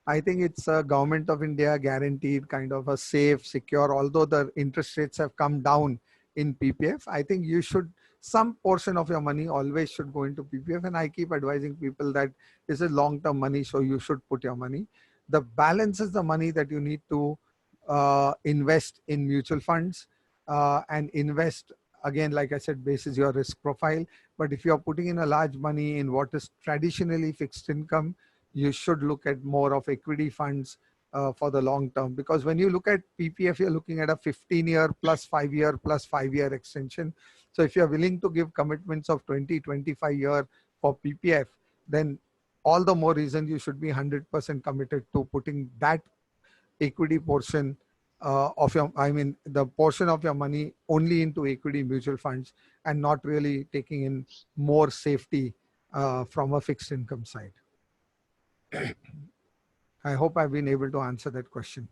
I think it's a Government of India guaranteed kind of a safe, secure, although the interest rates have come down in PPF. I think you should, some portion of your money always should go into PPF. And I keep advising people that this is long-term money, so you should put your money. The balance is the money that you need to invest in mutual funds and invest, again, like I said, basis your risk profile. But if you're putting in a large money in what is traditionally fixed income, you should look at more of equity funds for the long term. Because when you look at PPF, you're looking at a 15-year plus 5-year plus 5-year extension. So if you're willing to give commitments of 20, 25 year for PPF, then all the more reason you should be 100% committed to putting that equity portion of your, the portion of your money only into equity mutual funds and not really taking in more safety from a fixed income side. I hope I've been able to answer that question.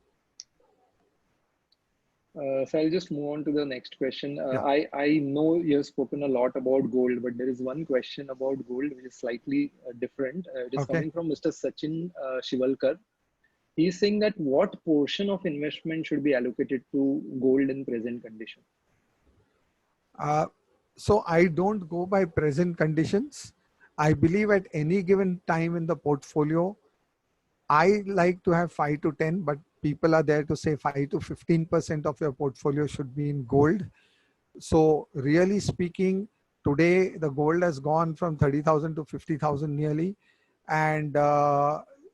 So I'll just move on to the next question. Yeah. I know you've spoken a lot about gold, but there is one question about gold which is slightly different. It is coming from Mr. Sachin Shivalkar. He's saying that what portion of investment should be allocated to gold in present condition? So I don't go by present conditions. I believe at any given time in the portfolio, I like to have 5 to 10, but people are there to say 5 to 15% of your portfolio should be in gold. So really speaking, today the gold has gone from 30,000 to 50,000 nearly. And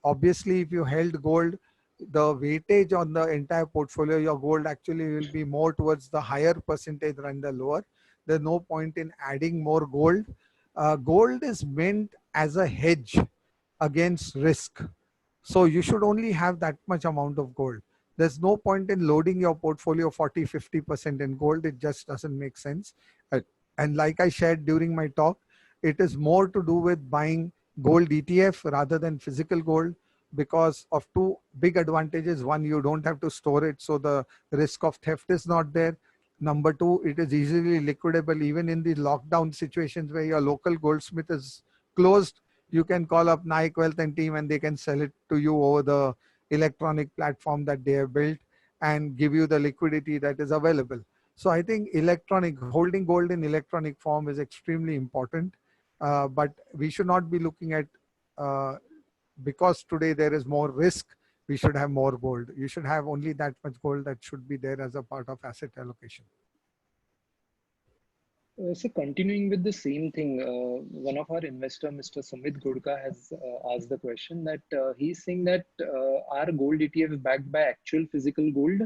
obviously, if you held gold, the weightage on the entire portfolio, your gold actually will be more towards the higher percentage than the lower. There's no point in adding more gold. Gold is meant as a hedge against risk. So you should only have that much amount of gold. There's no point in loading your portfolio 40, 50% in gold. It just doesn't make sense. And like I shared during my talk, it is more to do with buying gold ETF rather than physical gold because of two big advantages. One, you don't have to store it, so the risk of theft is not there. Number two, it is easily liquidable even in the lockdown situations where your local goldsmith is closed. You can call up Naik Wealth and team and they can sell it to you over the electronic platform that they have built and give you the liquidity that is available. So I think holding gold in electronic form is extremely important. But we should not be looking at, because today there is more risk, we should have more gold. You should have only that much gold that should be there as a part of asset allocation. So continuing with the same thing, one of our investor, Mr. Sumit Gurka, has asked the question that he's saying that are gold ETF backed by actual physical gold,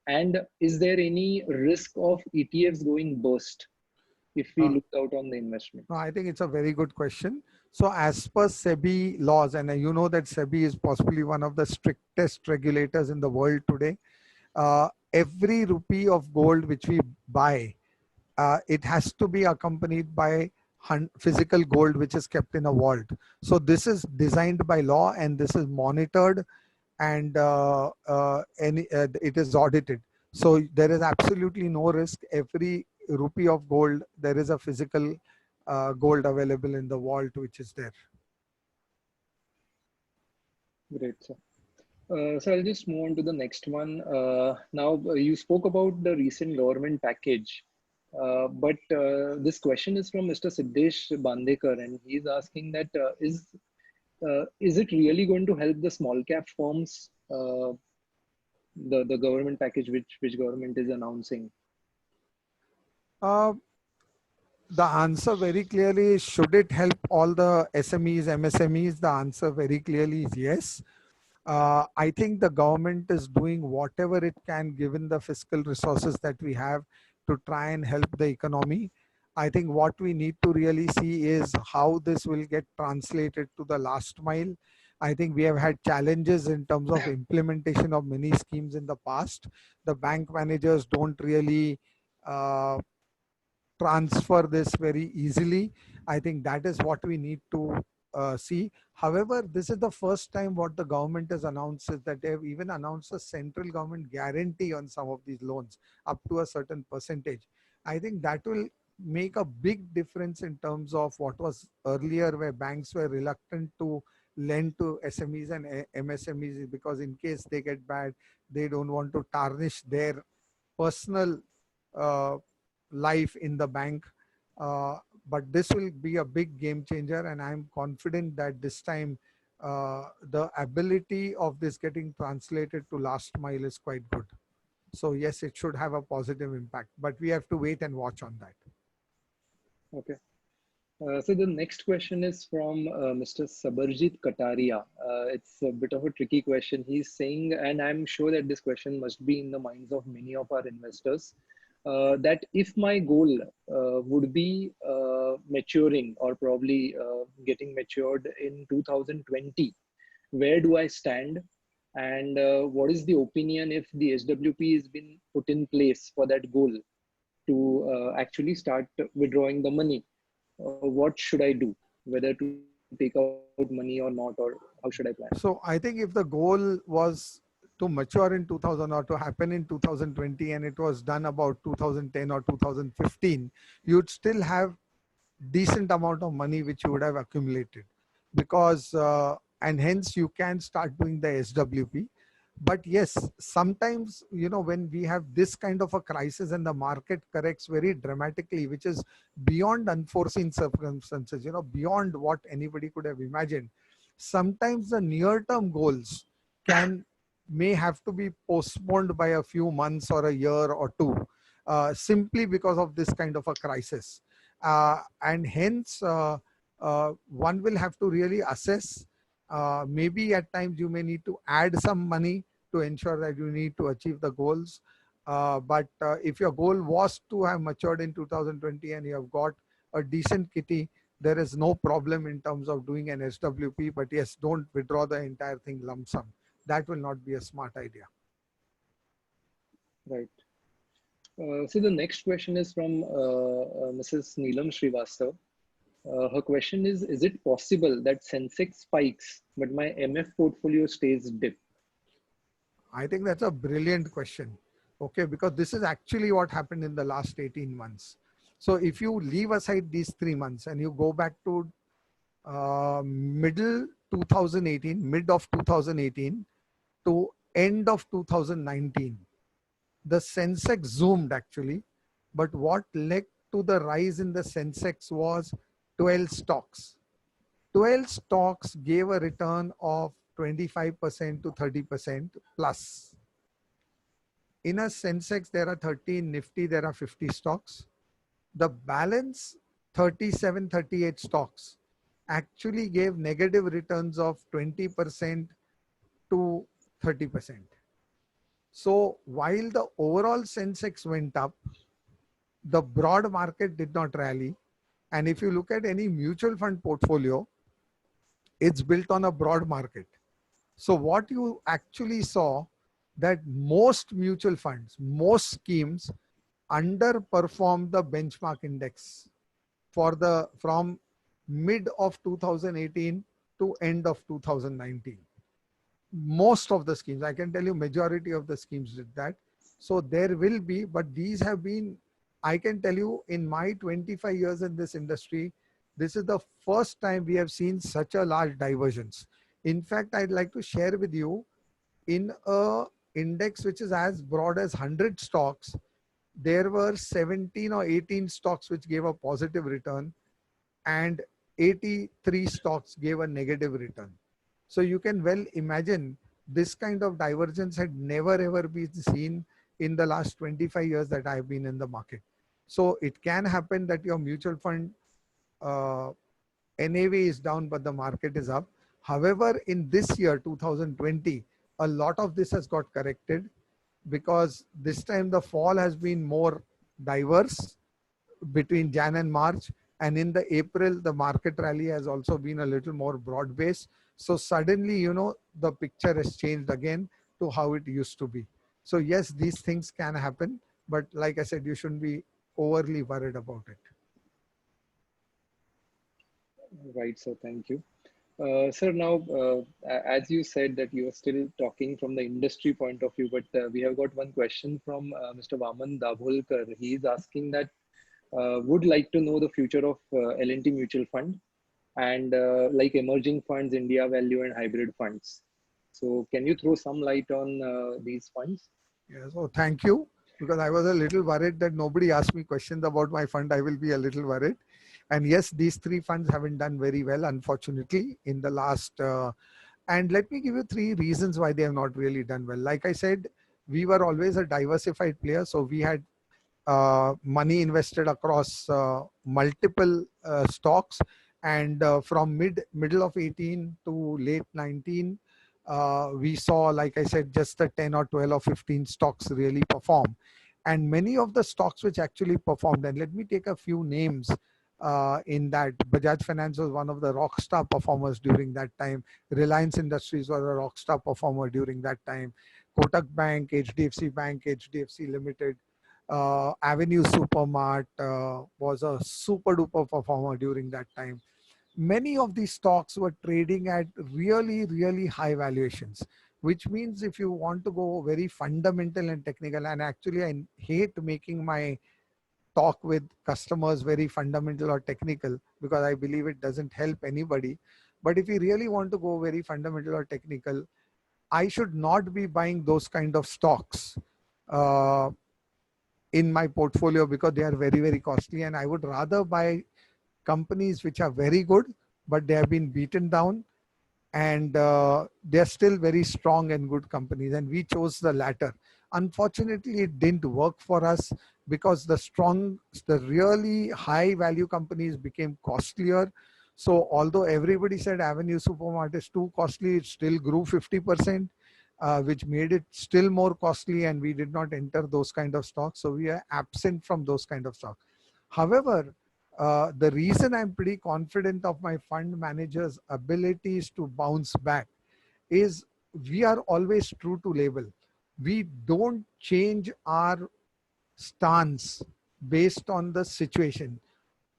and is there any risk of ETFs going burst if we Uh, looked out on the investment? No, I think it's a very good question. So, as per SEBI laws, and you know that SEBI is possibly one of the strictest regulators in the world today, every rupee of gold which we buy, it has to be accompanied by physical gold which is kept in a vault. So, this is designed by law and this is monitored and it is audited. So there is absolutely no risk. Every rupee of gold, there is a physical gold available in the vault which is there. Great, sir. So I'll just move on to the next one. Now, you spoke about the recent government package, but this question is from Mr. Siddesh Bandekar, and he's asking that is it really going to help the small cap firms, the government package which government is announcing? Uh, the answer very clearly is, should it help all the SMEs, MSMEs? The answer very clearly is yes. I think the government is doing whatever it can given the fiscal resources that we have to try and help the economy. I think what we need to really see is how this will get translated to the last mile. I think we have had challenges in terms of implementation of many schemes in the past. The bank managers don't really uh, transfer this very easily. I think that is what we need to see. However, this is the first time what the government has announced is that they have even announced a central government guarantee on some of these loans up to a certain percentage. I think that will make a big difference in terms of what was earlier where banks were reluctant to lend to SMEs and MSMEs because in case they get bad, they don't want to tarnish their personal uh, life in the bank. But this will be a big game changer, and I'm confident that this time the ability of this getting translated to last mile is quite good. So yes, it should have a positive impact, but we have to wait and watch on that. Okay. So the next question is from Mr. Sabarjit Kataria. It's a bit of a tricky question. He's saying, and I'm sure that this question must be in the minds of many of our investors, that if my goal would be maturing or probably getting matured in 2020, where do I stand? And what is the opinion if the SWP has been put in place for that goal to actually start withdrawing the money? What should I do? Whether to take out money or not, or how should I plan? So I think if the goal was to mature in 2000 or to happen in 2020 and it was done about 2010 or 2015, you'd still have decent amount of money which you would have accumulated because and hence you can start doing the SWP. But yes, sometimes when we have this kind of a crisis and the market corrects very dramatically, which is beyond unforeseen circumstances, beyond what anybody could have imagined, sometimes the near term goals may have to be postponed by a few months or a year or two, simply because of this kind of a crisis. And hence one will have to really assess. Maybe at times you may need to add some money to ensure that you need to achieve the goals. But if your goal was to have matured in 2020 and you have got a decent kitty, there is no problem in terms of doing an SWP. But yes, don't withdraw the entire thing lump sum. That will not be a smart idea. Right. So the next question is from Mrs. Neelam Srivastav. Her question is it possible that Sensex spikes, but my MF portfolio stays dip? I think that's a brilliant question. Okay, because this is actually what happened in the last 18 months. So if you leave aside these 3 months and you go back to middle 2018, mid of 2018 to end of 2019, the Sensex zoomed actually. But what led to the rise in the Sensex was 12 stocks. 12 stocks gave a return of 25% to 30% plus. In a Sensex, there are 13, Nifty, there are 50 stocks. the balance 37, 38 stocks actually gave negative returns of 20% to 30%. So while the overall Sensex went up, the broad market did not rally. And if you look at any mutual fund portfolio, it's built on a broad market. So what you actually saw that most mutual funds, most schemes underperformed the benchmark index for the from mid of 2018 to end of 2019. Most of the schemes, I can tell you majority of the schemes did that. So there will be, but these have been, I can tell you in my 25 years in this industry, this is the first time we have seen such a large divergence. In fact, I'd like to share with you, in a index which is as broad as 100 stocks, there were 17 or 18 stocks which gave a positive return and 83 stocks gave a negative return. So you can well imagine this kind of divergence had never ever been seen in the last 25 years that I've been in the market. So it can happen that your mutual fund uh, NAV is down, but the market is up. However, in this year, 2020, a lot of this has got corrected because this time the fall has been more diverse between Jan and March. And in the April, the market rally has also been a little more broad based. So suddenly, you know, the picture has changed again to how it used to be. So yes, these things can happen. But like I said, you shouldn't be overly worried about it. Right, so thank you. Sir, now, as you said that you are still talking from the industry point of view, but we have got one question from Mr. Vaman Dabholkar. He is asking that would like to know the future of L&T Mutual Fund and like emerging funds, India Value and hybrid funds. So can you throw some light on these funds? Yeah, so thank you, because I was a little worried that nobody asked me questions about my fund. I will be a little worried. And yes, these three funds haven't done very well, unfortunately, in the last. And let me give you three reasons why they have not really done well. Like I said, we were always a diversified player. So we had money invested across multiple stocks. And from middle of 18 to late 19, we saw, like I said, just the 10 or 12 or 15 stocks really perform. And many of the stocks which actually performed, and let me take a few names in that. Bajaj Finance was one of the rock star performers during that time. Reliance Industries was a rock star performer during that time. Kotak Bank, HDFC Bank, HDFC Limited, Avenue Supermart was a super duper performer during that time. Many of these stocks were trading at really, really high valuations, which means if you want to go very fundamental and technical, and actually I hate making my talk with customers very fundamental or technical because I believe it doesn't help anybody. But if you really want to go very fundamental or technical, I should not be buying those kind of stocks in my portfolio because they are very, very costly. And I would rather buy companies which are very good, but they have been beaten down and they're still very strong and good companies. And we chose the latter. Unfortunately, it didn't work for us because the really high value companies became costlier. So although everybody said Avenue Supermart is too costly, it still grew 50%, which made it still more costly, and we did not enter those kind of stocks. So we are absent from those kind of stocks. However, the reason I'm pretty confident of my fund manager's abilities to bounce back is we are always true to label. We don't change our stance based on the situation.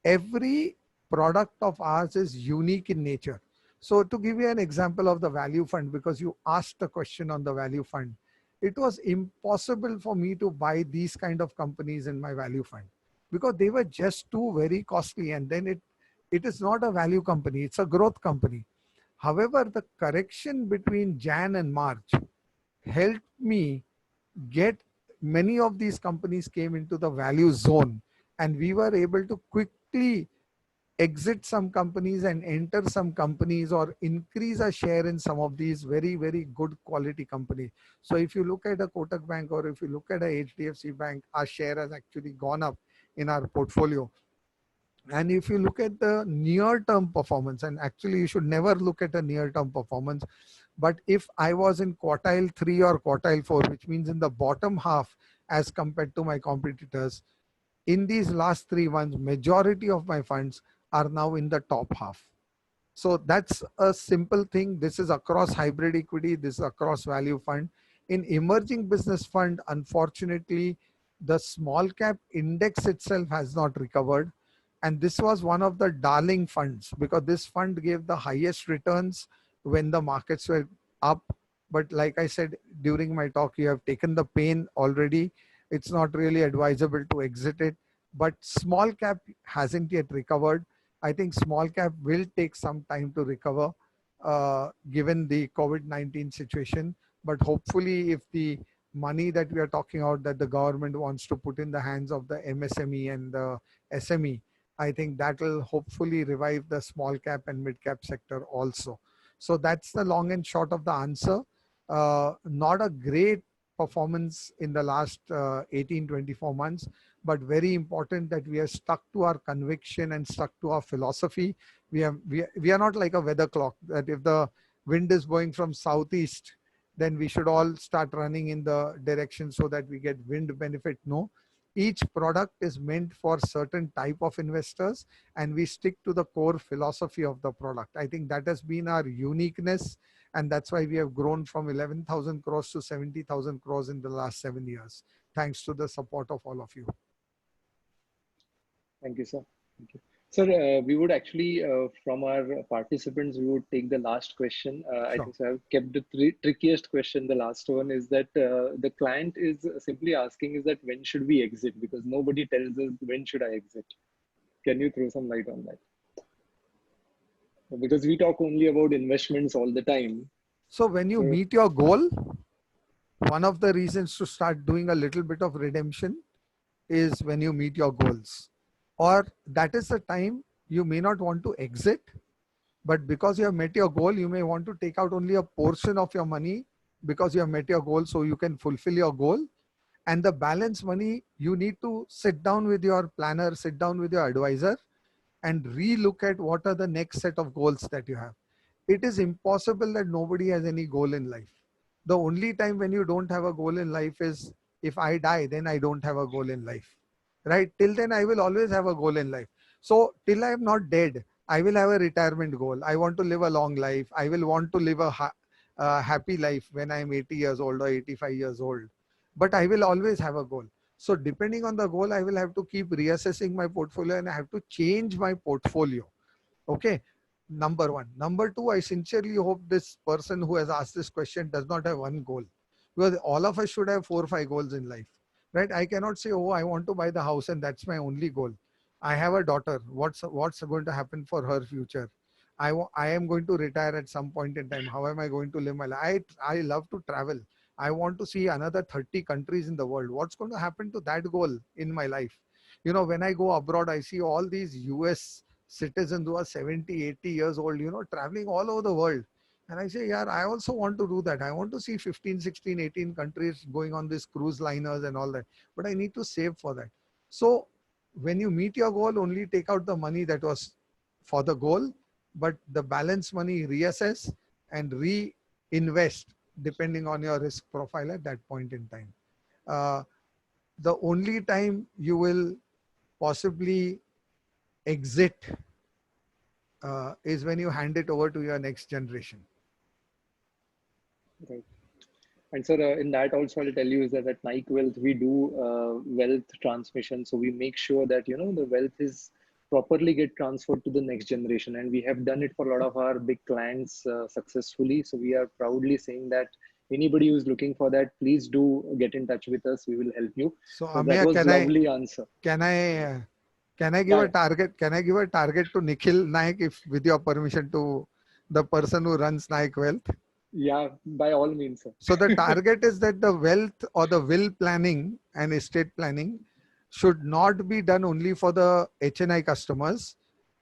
Every product of ours is unique in nature. So to give you an example of the value fund, because you asked a question on the value fund, it was impossible for me to buy these kind of companies in my value fund because they were just too very costly. And then it is not a value company, it's a growth company. However, the correction between Jan and March helped me get many of these companies came into the value zone, and we were able to quickly exit some companies and enter some companies or increase a share in some of these very, very good quality companies. So if you look at a Kotak Bank or if you look at a HDFC Bank, our share has actually gone up in our portfolio. And if you look at the near-term performance, and actually you should never look at a near-term performance, but if I was in quartile 3 or quartile 4, which means in the bottom half as compared to my competitors, in these last 3 months, majority of my funds are now in the top half. So that's a simple thing. This is across hybrid equity. This is across value fund. In emerging business fund, unfortunately, the small cap index itself has not recovered. And this was one of the darling funds because this fund gave the highest returns when the markets were up. But like I said during my talk, you have taken the pain already. It's not really advisable to exit it. But small cap hasn't yet recovered. I think small cap will take some time to recover given the COVID-19 situation. But hopefully if the money that we are talking about that the government wants to put in the hands of the MSME and the SME, I think that will hopefully revive the small cap and mid cap sector also. So that's the long and short of the answer. Not a great performance in the last 18-24 months, but very important that we are stuck to our conviction and stuck to our philosophy. We are not like a weather clock that if the wind is blowing from southeast, then we should all start running in the direction so that we get wind benefit. No, each product is meant for certain type of investors and we stick to the core philosophy of the product. I think that has been our uniqueness, and that's why we have grown from 11,000 crores to 70,000 crores in the last 7 years, thanks to the support of all of you. Thank you, sir. Thank you. Sir, we would actually, from our participants, we would take the last question. I Sure. think so I've kept the trickiest question. The last one is that the client is simply asking is that when should we exit? Because nobody tells us when should I exit. Can you throw some light on that? Because we talk only about investments all the time. So when you meet your goal, one of the reasons to start doing a little bit of redemption is when you meet your goals. Or that is the time you may not want to exit, but because you have met your goal, you may want to take out only a portion of your money because you have met your goal so you can fulfill your goal. And the balance money, you need to sit down with your planner, sit down with your advisor and re-look at what are the next set of goals that you have. It is impossible that nobody has any goal in life. The only time when you don't have a goal in life is if I die, then I don't have a goal in life, right? Till then, I will always have a goal in life. So till I am not dead, I will have a retirement goal. I want to live a long life. I will want to live a happy life when I am 80 years old or 85 years old. But I will always have a goal. So depending on the goal, I will have to keep reassessing my portfolio and I have to change my portfolio. Okay. Number one. Number two, I sincerely hope this person who has asked this question does not have one goal, because all of us should have 4 or 5 goals in life, right? I cannot say, oh, I want to buy the house and that's my only goal. I have a daughter. What's going to happen for her future? I am going to retire at some point in time. How am I going to live my life? I love to travel. I want to see another 30 countries in the world. What's going to happen to that goal in my life? You know, when I go abroad, I see all these US citizens who are 70, 80 years old, you know, traveling all over the world. And I say, yeah, I also want to do that. I want to see 15, 16, 18 countries going on these cruise liners and all that. But I need to save for that. So when you meet your goal, only take out the money that was for the goal, but the balance money reassess and reinvest depending on your risk profile at that point in time. The only time you will possibly exit is when you hand it over to your next generation. Right. And sir, in that also I'll tell you is that at Nike Wealth, we do wealth transmission. So we make sure that, you know, the wealth is properly get transferred to the next generation. And we have done it for a lot of our big clients successfully. So we are proudly saying that anybody who's looking for that, please do get in touch with us. We will help you. So, So Ameya, that was lovely answer. Can I give a target? Can I give a target to Nikhil Naik, if with your permission, to the person who runs Nike Wealth? Yeah, by all means, sir. So the target is that the wealth or the will planning and estate planning should not be done only for the HNI customers.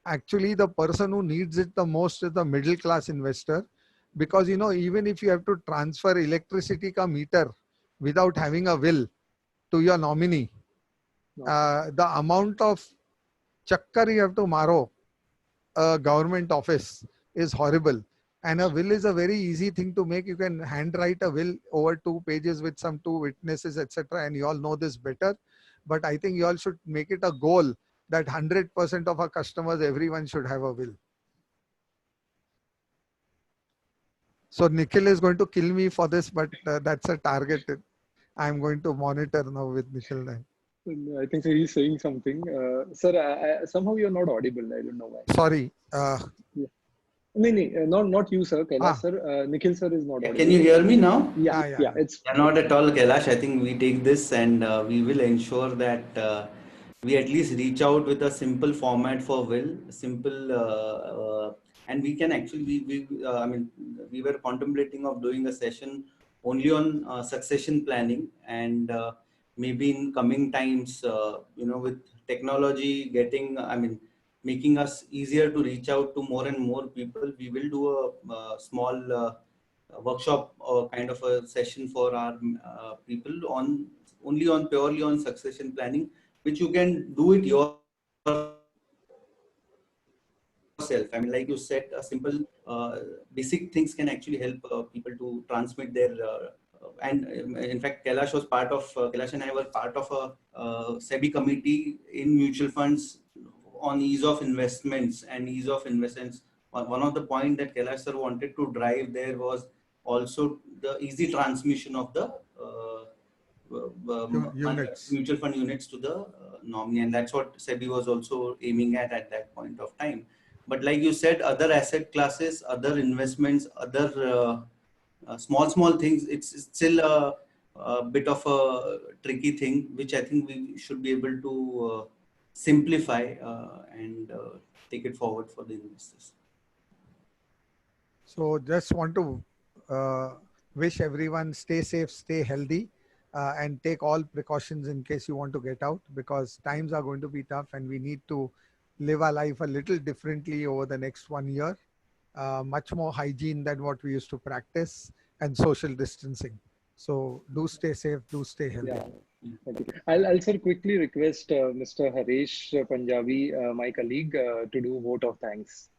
Actually, the person who needs it the most is the middle class investor, because, you know, even if you have to transfer electricity ka meter without having a will to your nominee, the amount of chakkar you have to maro a government office is horrible. And a will is a very easy thing to make. You can handwrite a will over 2 pages with some 2 witnesses, etc. And you all know this better. But I think you all should make it a goal that 100% of our customers, everyone should have a will. So Nikhil is going to kill me for this, but that's a target. I'm going to monitor now with Nikhil then. I think so he's saying something. Sir, somehow you're not audible. I don't know why. Sorry. Not you, sir. Kailash, sir. Nikhil, sir is not audible. Can you hear me now? Yeah. It's Not at all, Kailash. I think we take this and we will ensure that we at least reach out with a simple format for will, and we can actually, we were contemplating of doing a session only on succession planning, and maybe in coming times, with technology making us easier to reach out to more and more people, we will do a small workshop or kind of a session for our people on purely on succession planning, which you can do it yourself. Like you said, a simple basic things can actually help people to transmit their and in fact, Kailash and I were part of a SEBI committee in mutual funds on ease of investments and ease of investments. One of the points that Kailash sir wanted to drive there was also the easy transmission of the Units. mutual fund units to the nominee, and that's what SEBI was also aiming at that point of time. But like you said, other asset classes, other investments, other small things, it's still a bit of a tricky thing, which I think we should be able to simplify and take it forward for the investors. So just want to wish everyone stay safe, stay healthy, and take all precautions in case you want to get out, because times are going to be tough and we need to live our life a little differently over the next 1 year. Much more hygiene than what we used to practice, and social distancing. So do stay safe, do stay healthy. Yeah. Okay. I'll also quickly request Mr. Harish Punjabi, my colleague, to do vote of thanks.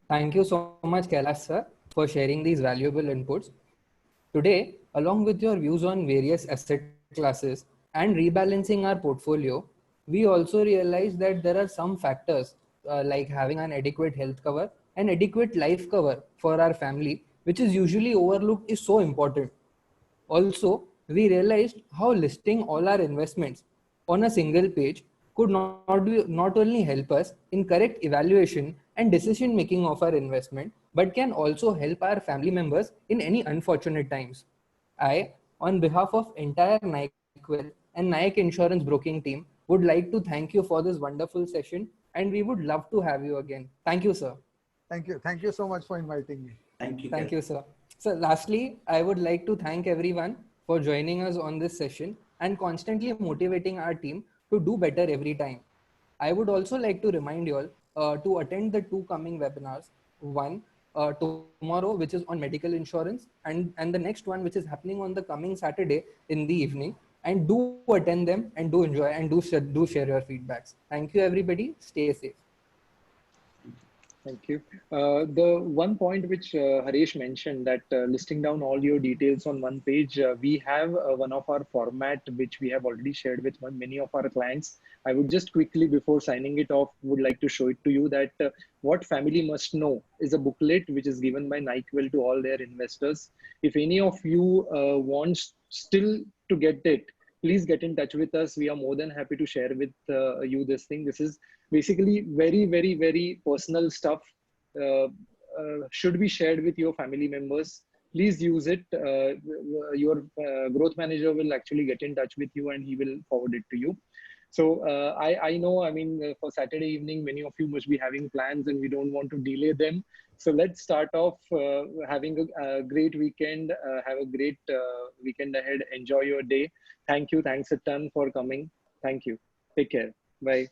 Thank you so much, Kailash sir, for sharing these valuable inputs. Today, along with your views on various asset classes and rebalancing our portfolio, we also realized that there are some factors like having an adequate health cover and adequate life cover for our family, which is usually overlooked, is so important. Also, we realized how listing all our investments on a single page could not only help us in correct evaluation and decision making of our investment, but can also help our family members in any unfortunate times. I, on behalf of entire NICWELL and Nayak Insurance Broking team, would like to thank you for this wonderful session, and we would love to have you again. Thank you, sir. Thank you. Thank you so much for inviting me. Thank you. Thank you, sir. So lastly, I would like to thank everyone for joining us on this session and constantly motivating our team to do better every time. I would also like to remind you all to attend the 2 coming webinars. One tomorrow, which is on medical insurance, and the next one, which is happening on the coming Saturday in the evening. And do attend them and do enjoy and do share your feedbacks. Thank you, everybody. Stay safe. Thank you. The one point which Harish mentioned, that listing down all your details on one page, we have one of our format which we have already shared with many of our clients. I would just quickly, before signing it off, would like to show it to you that what family must know is a booklet which is given by NICWELL to all their investors. If any of you wants still to get it, please get in touch with us. We are more than happy to share with you this thing. This is basically very, very, very personal stuff. Should be shared with your family members. Please use it. Your growth manager will actually get in touch with you and he will forward it to you. So I know, for Saturday evening, many of you must be having plans and we don't want to delay them. So let's start off having a great weekend. Have a great weekend ahead. Enjoy your day. Thank you. Thanks a ton for coming. Thank you. Take care. Bye.